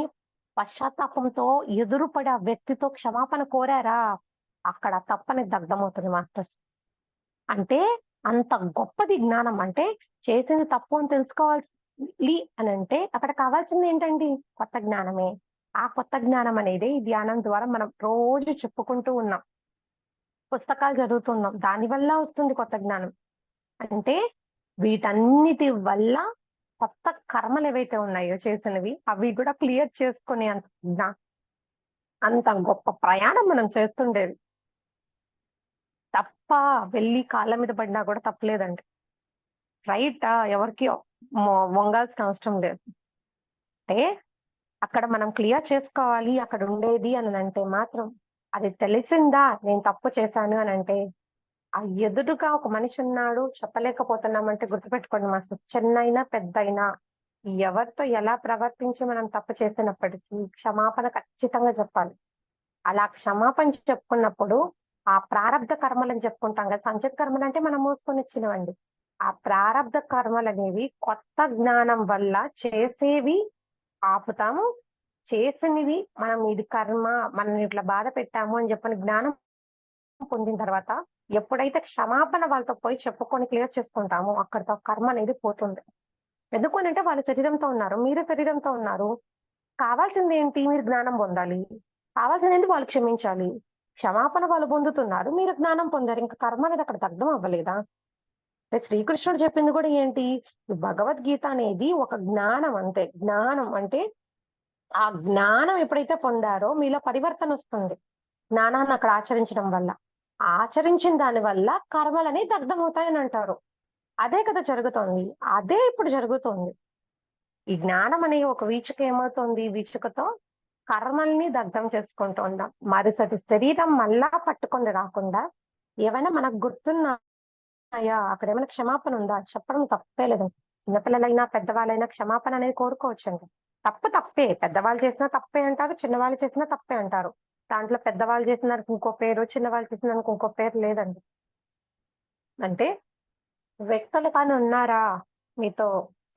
పశ్చాత్తాపంతో ఎదురుపడి ఆ వ్యక్తితో క్షమాపణ కోరారా, అక్కడ తప్పనేది దగ్ధమవుతుంది మాస్టర్స్. అంటే అంత గొప్పది జ్ఞానం. అంటే చేసింది తప్పు అని తెలుసుకోవాలి అనంటే అక్కడ కావాల్సిందేంటండి? కొత్త జ్ఞానమే. ఆ కొత్త జ్ఞానం అనేది ఈ ధ్యానం ద్వారా మనం రోజు చెప్పుకుంటూ ఉన్నాం. పుస్తకాలు చదువుతున్నాం. దాని వల్ల వస్తుంది కొత్త జ్ఞానం. అంటే వీటన్నిటి వల్ల కొత్త కర్మలేవైతే ఉన్నాయో చేసినవి, అవి కూడా క్లియర్ చేసుకునే అంత గొప్ప ప్రయాణం మనం చేస్తుండేది. తప్ప వెళ్లి కాళ్ళ మీద పడినా కూడా తప్పులేదండి. రైటా ఎవరికీ వంగాల్సిన అవసరం లేదు. అంటే అక్కడ మనం క్లియర్ చేసుకోవాలి అక్కడ ఉండేది అనంటే మాత్రం అది తెలిసిందా నేను తప్పు చేశాను అనంటే, ఆ ఎదురుగా ఒక మనిషి ఉన్నాడు చెప్పలేకపోతున్నామంటే గుర్తుపెట్టుకోండి మాస్టర్. చిన్నైనా, పెద్దయినా ఎవరితో ఎలా ప్రవర్తించి మనం తప్పు చేసినప్పటికీ క్షమాపణ ఖచ్చితంగా చెప్పాలి. అలా క్షమాపణ చెప్పుకున్నప్పుడు ఆ ప్రారబ్ధ కర్మలని చెప్పుకుంటాం కదా! సంచిత కర్మలంటే మనం మోసుకొనిచ్చినవండి. ఆ ప్రారబ్ధ కర్మలనేవి కొత్త జ్ఞానం వల్ల చేసేవి ఆపుతాము. చేసినవి మనం ఇది కర్మ, మనల్ని ఇట్లా బాధ పెట్టాము అని చెప్పని జ్ఞానం పొందిన తర్వాత ఎప్పుడైతే క్షమాపణ వాళ్ళతో పోయి చెప్పుకొని క్లియర్ చేసుకుంటామో అక్కడితో కర్మ అనేది పోతుంది. ఎందుకు అనంటే వాళ్ళు శరీరంతో ఉన్నారు. మీరు శరీరంతో ఉన్నారు. కావాల్సిందేంటి? మీరు జ్ఞానం పొందాలి. కావాల్సిందేంటి? వాళ్ళు క్షమించాలి. క్షమాపణ వాళ్ళు పొందుతున్నారు. మీరు జ్ఞానం పొందారు. ఇంక కర్మ అనేది అక్కడ దగ్ధం అవ్వలేదా? అంటే శ్రీకృష్ణుడు చెప్పింది కూడా ఏంటి? ఈ భగవద్గీత అనేది ఒక జ్ఞానం అంతే. జ్ఞానం అంటే ఆ జ్ఞానం ఎప్పుడైతే పొందారో మీలో పరివర్తనొస్తుంది. జ్ఞానాన్ని అక్కడ ఆచరించడం వల్ల. ఆచరించిన దాని వల్ల కర్మలనేవి దగ్ధమవుతాయనంటారు. అదే కదా జరుగుతోంది. అదే ఇప్పుడు జరుగుతోంది. ఈ జ్ఞానం అనే ఒక వీచిక ఏమవుతుంది? వీచికతో కర్మల్ని దగ్ధం చేసుకుంటూ మరుసటి శరీరం మళ్ళా పట్టుకొని రాకుండా ఏవైనా మనకు గుర్తున్నాయా? అక్కడేమైనా క్షమాపణ ఉందా? చెప్పడం తప్పే లేదు. చిన్నపిల్లలైనా, పెద్దవాళ్ళైనా క్షమాపణ అనేది కోరుకోవచ్చండి. తప్పు తప్పే. పెద్దవాళ్ళు చేసినా తప్పే అంటారు. చిన్నవాళ్ళు చేసినా తప్పే అంటారు. దాంట్లో పెద్దవాళ్ళు చేసిన దానికి ఇంకో పేరు, చిన్నవాళ్ళు చేసిన దానికి ఇంకో పేరు లేదండి. అంటే వ్యక్తులు కానీ ఉన్నారా? మీతో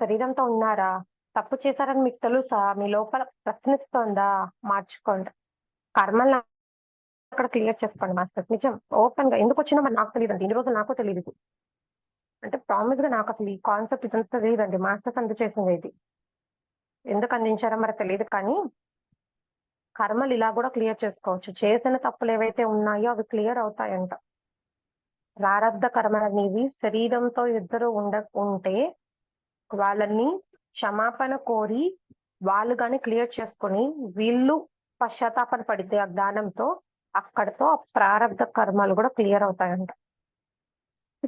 శరీరంతో ఉన్నారా? తప్పు చేశారని మీకు తెలుసా? మీ లోపల ప్రశ్నిస్తోందా? మార్చుకోండి. కర్మల్ని అక్కడ క్లియర్ చేసుకోండి మాస్టర్స్. నిజం. ఓపెన్‌గా ఎందుకొచ్చిందో మరి నాకు తెలీదండి. ఇన్ని రోజులు నాకు తెలీదిది. అంటే ప్రామిస్‌గా నాకసలు ఈ కాన్సెప్ట్ ఇదంతా తెలీదండి. మాస్టర్స్ అందచేసిందే ఇది. ఎందుకు అందించారో మరి తెలీదు కానీ, కర్మలు ఇలా గూడా క్లియర్ చేసుకోవచ్చు. చేసిన తప్పులేవైతే ఉన్నాయో అవి క్లియర్ అవుతాయంట. ప్రారబ్ధ కర్మలనేవి శరీరంతో ఇద్దరు ఉంటే వాళ్ళని క్షమాపణ కోరి, వాళ్ళు గాని క్లియర్ చేసుకొని, వీళ్ళు పశ్చాత్తాపన పడితే ఆ జ్ఞానంతో, అక్కడితో ఆ ప్రారబ్ధ కర్మలు గూడా క్లియర్ అవుతాయంట.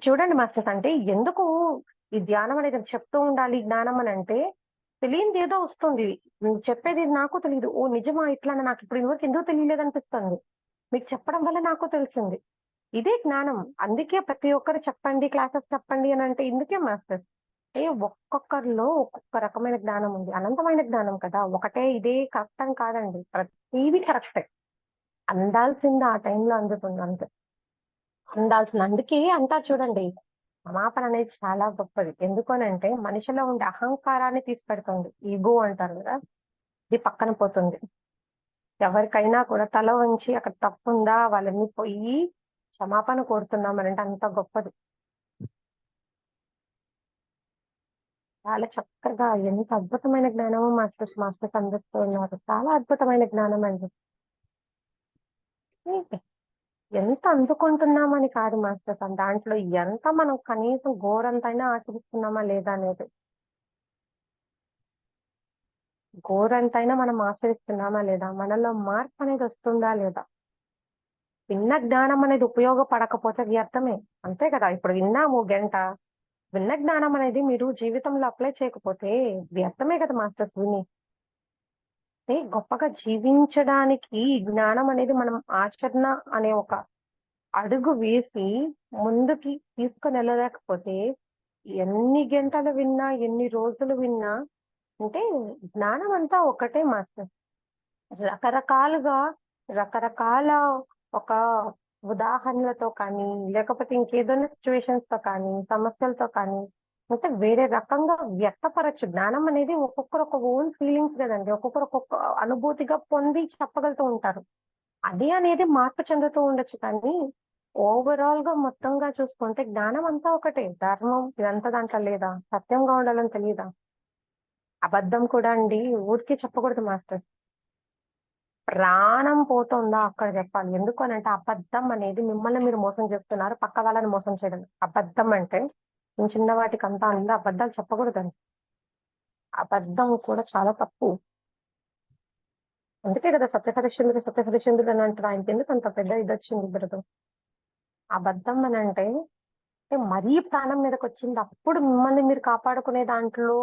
చూడండి మాస్టర్స్ అంటే ఎందుకు ఈ ధ్యానం అనేది చెప్తూ ఉండాలి జ్ఞానం అనంటే, తెలియనిదేదో వస్తుంది. చెప్పేది నాకు తెలీదు. ఓహ్! నిజమా? ఇట్లానా? నాకిప్పుడు ఇదివరకు ఎందుకు తెలియలేదనిపిస్తుంది. మీకు చెప్పడం వల్ల నాకు తెలిసింది. ఇదే జ్ఞానం. అందుకే ప్రతి ఒక్కరు చెప్పండి, క్లాసెస్ చెప్పండి అనంటే ఇందుకే మాస్టర్స్. ఒక్కొక్కరిలో ఒక్కొక్క రకమైన జ్ఞానం ఉంది. అనంతమైన జ్ఞానం కదా! ఒకటే ఇదే కరెక్ట్ అని కాదండి. ప్రతీది కరెక్టే. అందాల్సింది ఆ టైంలో అందుతుంది అంతే. అందుకే అంటారు చూడండి. క్షమాపణ అనేది చాలా గొప్పది. ఎందుకనంటే మనిషిలో ఉండే అహంకారాన్ని తీసిపెడుతుంది. ఇగో అంటారు గదా! ఇది పక్కన పోతుంది. ఎవరికైనా కూడా తల వంచి అక్కడ తప్పుందా వాళ్ళని పోయి క్షమాపణ కోరుతున్నామనంటే అంత గొప్పది. చాలా చక్కగా ఎంత అద్భుతమైన జ్ఞానమో మాస్టర్స్ అందిస్తూ ఉన్నారు. చాలా అద్భుతమైన జ్ఞానం అండి. ఎంత అందుకుంటున్నామని కాదు మాస్టర్స్. దాంట్లో ఎంత మనం కనీసం గోరంతైనా ఆచరిస్తున్నామా లేదా అనేది. గోరంతైనా మనం ఆచరిస్తున్నామా లేదా? మనలో మార్పనేది వస్తుందా లేదా? విన్న జ్ఞానం అనేది ఉపయోగపడకపోతే వ్యర్థమే. అంతే కదా! ఇప్పుడు విన్నాము గంట. విన్న జ్ఞానం అనేది మీరు జీవితంలో అప్లై చేయకపోతే వ్యర్థమే కదా మాస్టర్స్ విని. గొప్పగా జీవించడానికి ఈ జ్ఞానం అనేది మనం ఆచరణ అనే ఒక అడుగు వేసి ముందుకి తీసుకొని వెళ్ళలేకపోతే ఎన్ని గంటలు విన్నా, ఎన్ని రోజులు విన్నా అంటే జ్ఞానం అంతా ఒకటే మాస్టర్. రకరకాలుగా, రకరకాల ఒక ఉదాహరణలతో కానీ, లేకపోతే ఇంకేదైనా సిచ్యువేషన్స్ తో కానీ, సమస్యలతో కానీ, అంటే వేరే రకంగా వ్యక్తపరచు. జ్ఞానం అనేది ఒక్కొక్కరు ఒక ఓన్ ఫీలింగ్స్ కదండి. ఒక్కొక్కరు ఒక్కొక్క అనుభూతిగా పొంది చెప్పగలుగుతూ ఉంటారు. అది అనేది మార్పు చెందుతూ ఉండొచ్చు కానీ, ఓవరాల్ గా మొత్తంగా చూసుకుంటే జ్ఞానం అంతా ఒకటే. ధర్మం ఇదంతా దాంట్లో లేదా? సత్యంగా ఉండాలని తెలియదా? అబద్ధం కూడా అండి ఊరికే చెప్పకూడదు మాస్టర్. ప్రాణం పోతుందా అక్కడ చెప్పాలి. ఎందుకు అనంటే అబద్ధం అనేది మిమ్మల్ని మీరు మోసం చేస్తున్నారు. పక్క వాళ్ళని మోసం చేయడం. అబద్ధం అంటే చిన్న చిన్న వాటికి అంతా అందరూ అబద్ధాలు చెప్పకూడదండి. అబద్ధం కూడా చాలా తప్పు. అందుకే కదా సత్యహరిశ్చంద్రుడు సత్యహరిశ్చంద్రుడు అని అంటారు. ఆయనకి ఎందుకు అంత పెద్ద ఇది వచ్చింది బిరుదు? అబద్ధం అని అంటే మరీ ప్రాణం మీదకి వచ్చింది. అప్పుడు మిమ్మల్ని మీరు కాపాడుకునే దాంట్లో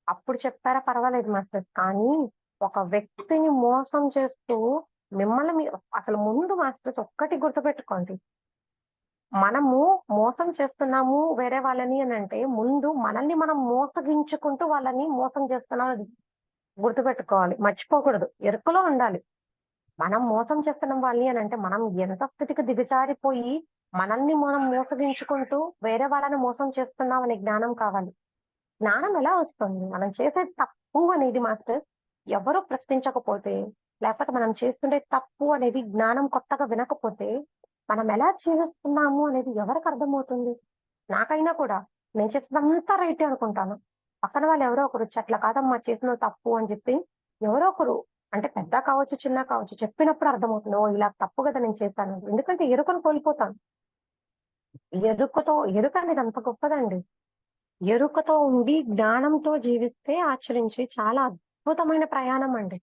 అప్పుడు చెప్పారా పర్వాలేదు మాస్టర్స్. కానీ ఒక వ్యక్తిని మోసం చేస్తూ మిమ్మల్ని అసలు ముందు మాస్టర్స్ ఒక్కటి గుర్తుపెట్టుకోండి. మనము మోసం చేస్తున్నాము వేరే వాళ్ళని అని అంటే ముందు మనల్ని మనం మోసగించుకుంటూ వాళ్ళని మోసం చేస్తున్నాం అది గుర్తుపెట్టుకోవాలి. మర్చిపోకూడదు. ఎరుకలో ఉండాలి. మనం మోసం చేస్తున్నాం వాళ్ళని అని అంటే మనం ఎంత స్థితికి దిగజారిపోయి మనల్ని మనం మోసగించుకుంటూ వేరే వాళ్ళని మోసం చేస్తున్నాం అనే జ్ఞానం కావాలి. జ్ఞానం ఎలా వస్తుంది? మనం చేసే తప్పు అనేది మాస్టర్స్ ఎవరు ప్రశ్నించకపోతే, లేకపోతే మనం చేస్తుండే తప్పు అనేది జ్ఞానం కొత్తగా వినకపోతే, మనం ఎలా చేస్తున్నాము అనేది ఎవరికి అర్థమవుతుంది? నాకైనా కూడా నేను చేసినంతా రైటే అనుకుంటాను. పక్కన వాళ్ళు ఎవరో ఒకరు వచ్చి అట్లా కాదమ్మా చేసినవి తప్పు అని చెప్పి ఎవరో ఒకరు అంటే పెద్ద కావచ్చు, చిన్న కావచ్చు చెప్పినప్పుడు అర్థమవుతుంది. ఓ ఇలా తప్పు కదా నేను చేశాను. ఎందుకంటే ఎరుకను కోల్పోతాను. ఎరుక అనేది అంత గొప్పదండి. ఎరుకతో ఉండి జ్ఞానంతో జీవిస్తే ఆచరించి చాలా అద్భుతమైన ప్రయాణం అండి.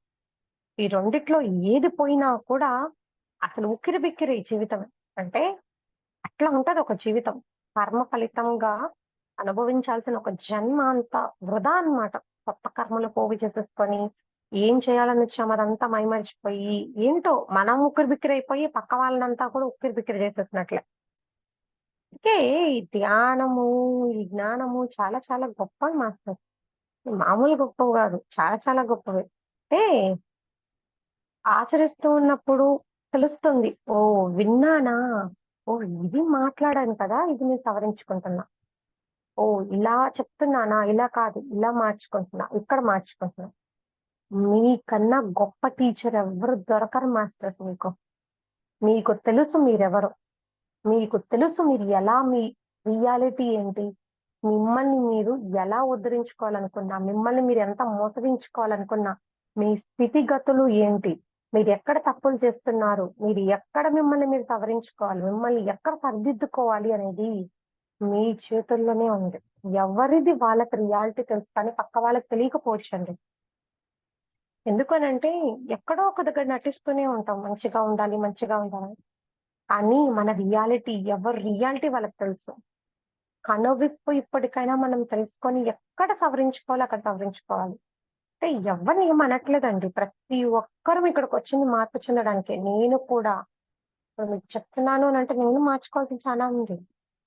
ఈ రెండిట్లో ఏది పోయినా కూడా అసలు ఉక్కిరిబిక్కిరి జీవితం. అంటే అట్లా ఉంటది ఒక జీవితం. కర్మ ఫలితంగా అనుభవించాల్సిన ఒక జన్మ అంతా వృధా అన్నమాట. కొత్త కర్మలు పోగు చేసేసుకొని ఏం చేయాలని వచ్చామో అదంతా మైమరిచిపోయి ఏంటో మనం ఉక్కిరిబిక్కిరి అయిపోయి పక్క వాళ్ళనంతా కూడా ఉక్కిరిబిక్కిరి చేసేసినట్లే. అందుకే ఈ ధ్యానము, ఈ జ్ఞానము చాలా చాలా గొప్పవి మాస్టర్. మామూలు గొప్పవి కాదు. చాలా చాలా గొప్పవి. అంటే ఆచరిస్తూ ఉన్నప్పుడు తెలుస్తుంది. ఓహ్! విన్నానా? ఓహ్! ఇది మాట్లాడాను కదా! ఇది నేను సవరించుకుంటున్నా. ఓహ్! ఇలా చెప్తున్నానా? ఇలా కాదు. ఇలా మార్చుకుంటున్నా. ఇక్కడ మార్చుకుంటున్నా. మీకన్నా గొప్ప టీచర్ ఎవ్వరు దొరకరు మాస్టర్స్ మీకు. మీకు తెలుసు మీరెవరో. మీకు తెలుసు మీరు ఎలా మీ రియాలిటీ ఏంటి? మిమ్మల్ని మీరు ఎలా ఉద్ధరించుకోవాలనుకున్నా, మిమ్మల్ని మీరు ఎంత మోసగించుకోవాలనుకున్నా, మీ స్థితిగతులు ఏంటి? మీరెక్కడ తప్పులు చేస్తున్నారు? మీరు ఎక్కడ మిమ్మల్ని మీరు సవరించుకోవాలి? మిమ్మల్ని ఎక్కడ సరిదిద్దుకోవాలి అనేది మీ చేతుల్లోనే ఉంది. ఎవరిది వాళ్ళకి రియాలిటీ తెలుసు కానీ పక్క వాళ్ళకి తెలియకపోవచ్చండి. ఎందుకనంటే ఎక్కడో ఒక దగ్గర నటిస్తూనే ఉంటాం. మంచిగా ఉండాలి, మంచిగా ఉండాలని. కానీ మన రియాలిటీ ఎవరి రియాలిటీ వాళ్ళకి తెలుసు. కనువిప్పు ఇప్పటికైనా మనం తెలుసుకొని ఎక్కడ సవరించుకోవాలో అక్కడ సవరించుకోవాలి. అంటే ఎవరిని ఏం అనట్లేదండి. ప్రతి ఒక్కరం ఇక్కడికొచ్చింది మార్పు చెందడానికే. నేను కూడా ఇప్పుడు మీకు చెప్తున్నాను అనంటే నేను మార్చుకోవాల్సింది చాలా ఉంది.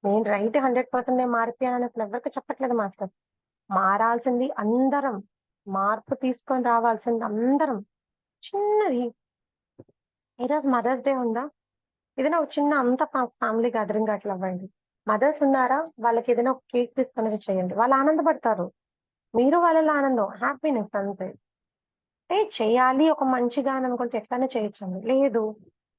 నేను రైట్ 100% నేను మారిపోయానని అసలు ఎవరికీ చెప్పట్లేదు మాస్టర్. మారాల్సింది అందరం. మార్పు తీసుకొని రావాల్సింది అందరం. చిన్నది ఈరోజు మదర్స్ డే ఉందా? ఏదైనా ఒక చిన్న అంతా ఫ్యామిలీ గ్యాదరింగ్ అట్లా అవ్వండి. మదర్స్ ఉన్నారా? వాళ్ళకి ఏదైనా ఒక కేక్ తీసుకొనొచ్చి చేయండి. వాళ్ళు ఆనందపడతారు. మీరు వాళ్ళలో ఆనందం. హ్యాపీనెస్ అంతే. అంటే చేయాలి ఒక మంచిగా అని అనుకుంటే ఎట్లైనా చేయొచ్చండి. లేదు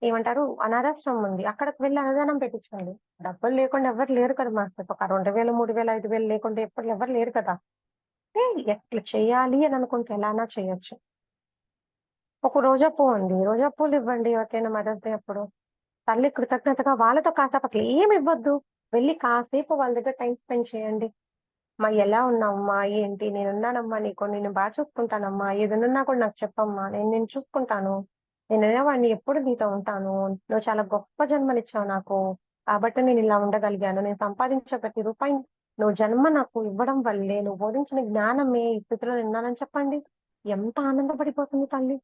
ఏమంటారు అనాథాశ్రమం ఉంది. అక్కడికి వెళ్లి అన్నదానం పెట్టించండి. డబ్బులు లేకుండా ఎవరు లేరు కదా మాస్టర్. ఒక 2000, 3000, 5000 లేకుండా ఎప్పుడు ఎవరు లేరు కదా! అంటే ఎట్లా చేయాలి అని అనుకుంటే ఎలానా చేయొచ్చు. ఒక రోజా పువ్వు ఉంది. రోజా పూలు ఇవ్వండి ఎవరికైనా మదర్స్ డే అప్పుడు. తల్లి కృతజ్ఞతగా వాళ్ళతో కాసేపు అసలు ఏమి ఇవ్వద్దు. వెళ్లి కాసేపు వాళ్ళ దగ్గర టైమ్ స్పెండ్ చేయండి. అమ్మా ఎలా ఉన్నావమ్మా? ఏంటి? నేనున్నానమ్మా నీకు. నిన్ను చూసుకుంటానమ్మా. ఏదైనున్నా కూడా నాకు చెప్పమ్మా. నేను నిన్ను చూసుకుంటాను. నేననేవాడిని ఎప్పుడు నీతో ఉంటాను. నువ్వు చాలా గొప్ప జన్మనిచ్చావు నాకు. కాబట్టి నేనిలా ఉండగలిగాను. నేను సంపాదించే ప్రతి రూపాయి నువ్వు జన్మ నాకు ఇవ్వడం వల్లే, నువ్వు బోధించిన జ్ఞానమే ఈ స్థితిలో నేనున్నానని చెప్పండి. ఎంత ఆనందపడిపోతుంది తల్లి.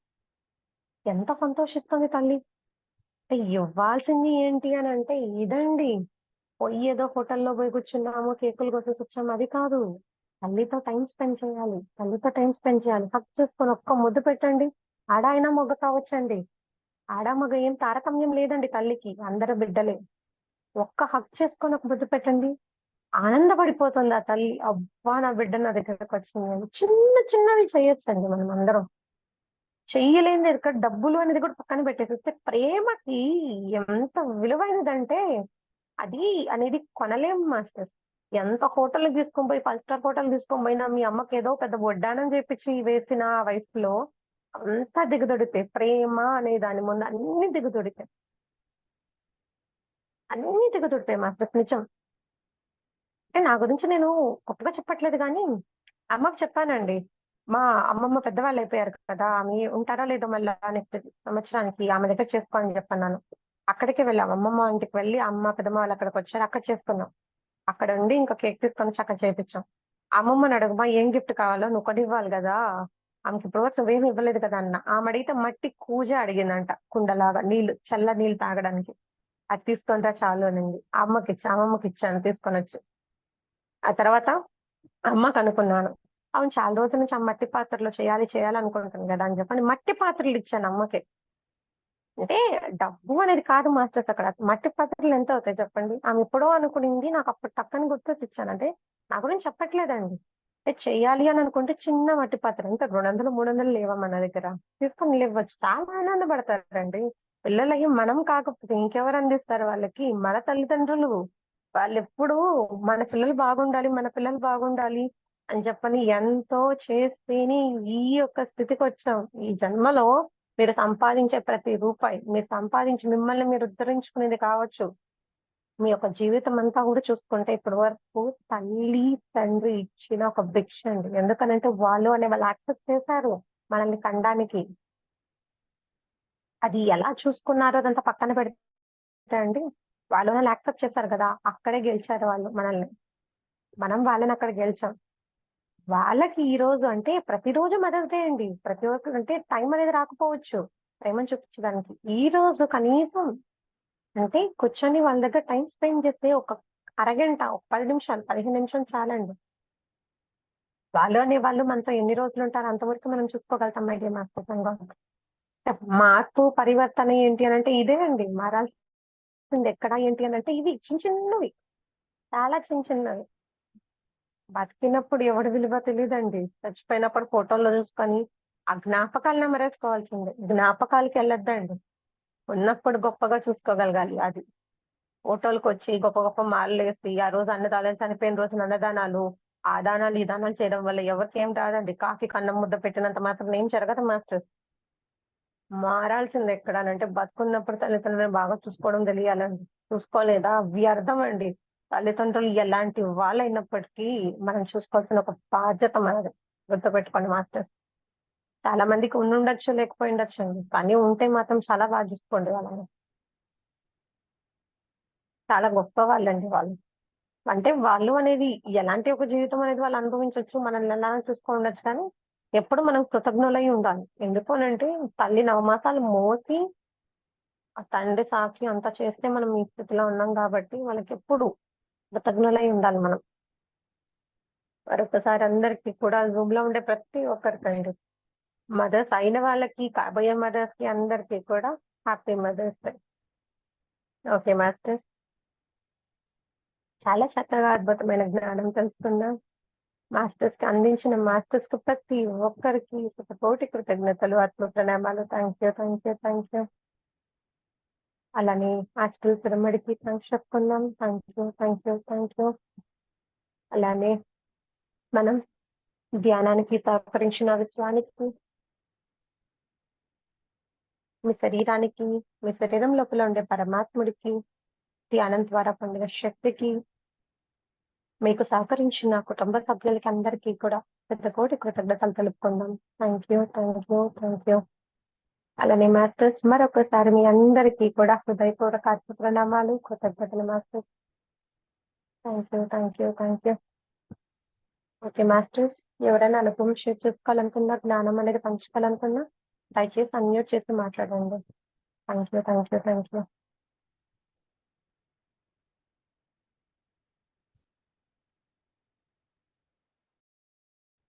ఎంత సంతోషిస్తుంది తల్లి. ఇవ్వాల్సింది ఏంటి అని అంటే ఇదండి. పోయి ఏదో హోటల్‌లో పోయి కూర్చున్నాము, కేకులు కోసేసొచ్చాము అది కాదు. తల్లితో టైమ్ స్పెండ్ చేయాలి. తల్లితో టైమ్ స్పెండ్ చేయాలి. హగ్ చేసుకొని ఒక్క ముద్దు పెట్టండి. ఆడ అయినా మగ కావచ్చండి. ఆడ, మగ ఏం తారతమ్యం లేదండి తల్లికి. అందరూ బిడ్డలే. ఒక్క హగ్ చేసుకొని ఒక ముద్దు పెట్టండి. ఆనందపడిపోతుంది ఆ తల్లి. అబ్బా! నా బిడ్డ నా దగ్గరకొచ్చింది అని. చిన్న చిన్నవి చేయొచ్చండి మనమందరం. చెయ్యలేనిది ఇక్కడ డబ్బులు అనేది కూడా పక్కన పెట్టేసేస్తే ప్రేమకి ఎంత విలువైనదంటే అది అనేది కొనలేము మాస్టర్స్. ఎంత హోటల్‌కి తీసుకొని పోయి 5 స్టార్ హోటల్ తీసుకొని పోయినా మీ అమ్మకేదో పెద్ద వడ్డానం చేపిచ్చి వేసిన వయసులో అంతా దిగదుడితే. ప్రేమ అనే దాని ముందు అన్నీ దిగదుడితాయి. అన్నీ దిగదుడితాయి మాస్టర్స్ నిజం. అంటే నా గురించి నేను గొప్పగా చెప్పట్లేదు గానీ, అమ్మకి చెప్పానండి. మా అమ్మమ్మ పెద్దవాళ్ళయిపోయారు కదా! ఆమె ఉంటారో లేదో మళ్ళా నెక్స్ట్ సంవత్సరానికి ఆమె దగ్గర చేసుకో అని చెప్పన్నాను. అక్కడికే వెళ్ళాం. అమ్మమ్మ ఇంటికి వెళ్లి అమ్మ, పెద్దమ్మ వాళ్ళు అక్కడికొచ్చారు. అక్కడ చేసుకున్నాం. అక్కడుండి ఇంకా కేక్ తీసుకొనొచ్చి అక్కడ చేపిచ్చాం. అమ్మమ్మని అడుగు ఏం గిఫ్ట్ కావాలో నువ్వు కొనివ్వాలి గదా! ఆమెకి ఇప్పటి వరకు నువ్వేమి ఇవ్వలేదు కదా! అన్నా. ఆమె అడిగితే మట్టి కూజ అడిగిందంట. కుండలాగా నీళ్లు, చల్ల నీళ్లు తాగడానికి. అది తీసుకొని రా చాలు అనింది. అమ్మమ్మకిచ్చాను తీసుకొనొచ్చి. ఆ తర్వాత అమ్మకనుకున్నాను. అవును చాలా రోజుల నుంచి ఆ మట్టి పాత్రలో చేయాలనుకుంటుంది గదా! అని చెప్పని మట్టి పాత్రలిచ్చాను అమ్మకి. అంటే డబ్బు అనేది కాదు మాస్టర్స్ అక్కడ. మట్టి పాత్రలు ఎంతవుతాయి చెప్పండి? ఆమె ఎప్పుడో అనుకునింది. నాకప్పుడు టక్కని గుర్తొచ్చి ఇచ్చాను. అంటే నా గురించి చెప్పట్లేదండి. అంటే చెయ్యాలి అని అనుకుంటే చిన్న మట్టి పాత్ర ఎంత 200, 300 లేవా మన దగ్గర. తీసుకొనివ్వచ్చు. చాలా ఆనందపడతారండి. పిల్లలకి మనం కాకపోతే ఇంకెవరు అందిస్తారు వాళ్ళకి? మన తల్లిదండ్రులు. వాళ్ళెప్పుడూ మన పిల్లలు బాగుండాలి, మన పిల్లలు బాగుండాలి అని చెప్పని ఎంతో చేస్తేనే ఈ యొక్క స్థితికొచ్చాం. ఈ జన్మలో మీరు సంపాదించే ప్రతి రూపాయి, మీరు సంపాదించి మిమ్మల్ని మీరు ఉద్ధరించుకునేది కావచ్చు. మీ యొక్క జీవితం అంతా కూడా చూసుకుంటే ఇప్పటి వరకు తల్లి, తండ్రి ఇచ్చిన ఒక భిక్ష అండి. ఎందుకనంటే వాళ్ళు యాక్సెప్ట్ చేశారు మనల్ని కనడానికి. అది ఎలా చూసుకున్నారో అదంతా పక్కన పెడితే అండి, వాళ్ళు మనల్ని యాక్సెప్ట్ చేశారు కదా! అక్కడే గెలిచారు వాళ్ళు మనల్ని. మనం వాళ్ళని అక్కడ గెలిచాం. వాళ్ళకి ఈరోజు అంటే ప్రతిరోజు మదర్స్ డే అండి. ప్రతి ఒక్కరు అంటే టైం అనేది రాకపోవచ్చు. ప్రేమను చూపించడానికి. ఈరోజు కనీసం అంటే కూర్చొని వాళ్ళ దగ్గర టైమ్ స్పెండ్ చేస్తే ఒక అరగంట, ఒక 10 నిమిషాలు, 15 నిమిషాలు చాలండి. వాళ్ళు అనేవాళ్ళు మనతో ఎన్ని రోజులుంటారో అంతవరకు మనం చూసుకోగలుగుతాం my dear masters and god. మార్పు, పరివర్తన ఏంటి అనంటే ఇదే అండి. మారాల్సింది ఎక్కడ ఏంటి అనంటే ఇవి చిన్నవి. చాలా చిన్నవి. బతికినప్పుడు ఎవడి విలువ తెలీదండి. చచ్చిపోయినప్పుడు ఫోటోల్లో చూసుకొని, ఆ జ్ఞాపకాలు నెమరేసుకోవాల్సిందే. జ్ఞాపకాలకెళ్ళొద్దండి. ఉన్నప్పుడు గొప్పగా చూసుకోగలగాలి అది. ఫోటోలకొచ్చి గొప్ప గొప్ప మాలలేసి, ఆ రోజు అన్నదానాలు చనిపోయిన రోజున అన్నదానాలు, ఆ దానాలు, ఈ దానాలు చేయడం వల్ల ఎవరికేం రాదండి. కాకికి అన్నం ముద్ద పెట్టినంత మాత్రాన ఏం జరగదు మాస్టర్. మారాల్సింది ఎక్కడనంటే బతుకున్నప్పుడు తల్లిదండ్రులను బాగా చూసుకోవడం తెలియాలండి. చూసుకోలేదా వ్యర్థం అండి. తల్లిదండ్రులు ఎలాంటి వాళ్ళైనప్పటికీ మనం చూసుకోవాల్సిన ఒక బాధ్యత మనది. గుర్తుపెట్టుకోండి మాస్టర్స్. చాలా మందికి ఉండుండొచ్చు, లేకపోయుండొచ్చండి. కానీ ఉంటే మాత్రం చాలా బాగా చూసుకోండి వాళ్ళని. చాలా గొప్ప వాళ్ళండి వాళ్ళు. అంటే వాళ్ళు అనేది ఎలాంటి ఒక జీవితం అనేది వాళ్ళు అనుభవించొచ్చు. మనల్ని ఎలా చూసుకోండొచ్చు కానీ, ఎప్పుడు మనం కృతజ్ఞులై ఉండాలి. ఎందుకు అనంటే తల్లి నవమాసాలు మోసి ఆ తండ్రి సాకి అంతా చేస్తే మనం ఈ స్థితిలో ఉన్నాం కాబట్టి వాళ్ళకెప్పుడు కృతజ్ఞులై ఉండాలి మనం. మరొకసారి అందరికీ కూడా రూమ్‌లో ఉండే ప్రతి ఒక్కరికండి. మదర్స్ అయిన వాళ్ళకి, కాబోయే మదర్స్‌కి అందరికీ కూడా happy mothers day. Okay masters. చాలా చక్కగా అద్భుతమైన జ్ఞానం తెలుసుకున్నాం. మాస్టర్స్‌కి అందించిన మాస్టర్స్‌కి ప్రతి ఒక్కరికి శతకోటి కృతజ్ఞతలు, ఆత్మ ప్రణామాలు. Thank you. Thank you. Thank you. అలానే హాస్టల్ పిరమిడ్‌కి థాంక్స్ చెప్పుకుందాం. Thank you. Thank you. Thank you. అలానే మనం ధ్యానానికి సహకరించిన విశ్వానికి, మీ శరీరానికి, మీ శరీరం లోపల ఉండే పరమాత్ముడికి, ధ్యానం ద్వారా పొందిన శక్తికి, మీకు సహకరించిన కుటుంబ సభ్యులకి అందరికీ కూడా శతకోటి కృతజ్ఞతలు తెలుపుకుందాం. Thank you. Thank you. Thank you. అలానే మాస్టర్స్ మరొకసారి మీ అందరికీ కూడా హృదయపూర్వక ఆత్మ ప్రణామాలు, కృతజ్ఞతలు masters. Thank you. Thank you. Thank you. Okay masters. ఎవరైనా అనుభవం షేర్ చేసుకోవాలనుకున్నా, జ్ఞానం అనేది పంచుకోవాలనుకున్నా, దయచేసి అన్‌మ్యూట్ చేసి మాట్లాడండి. Thank you. Thank you. Thank you.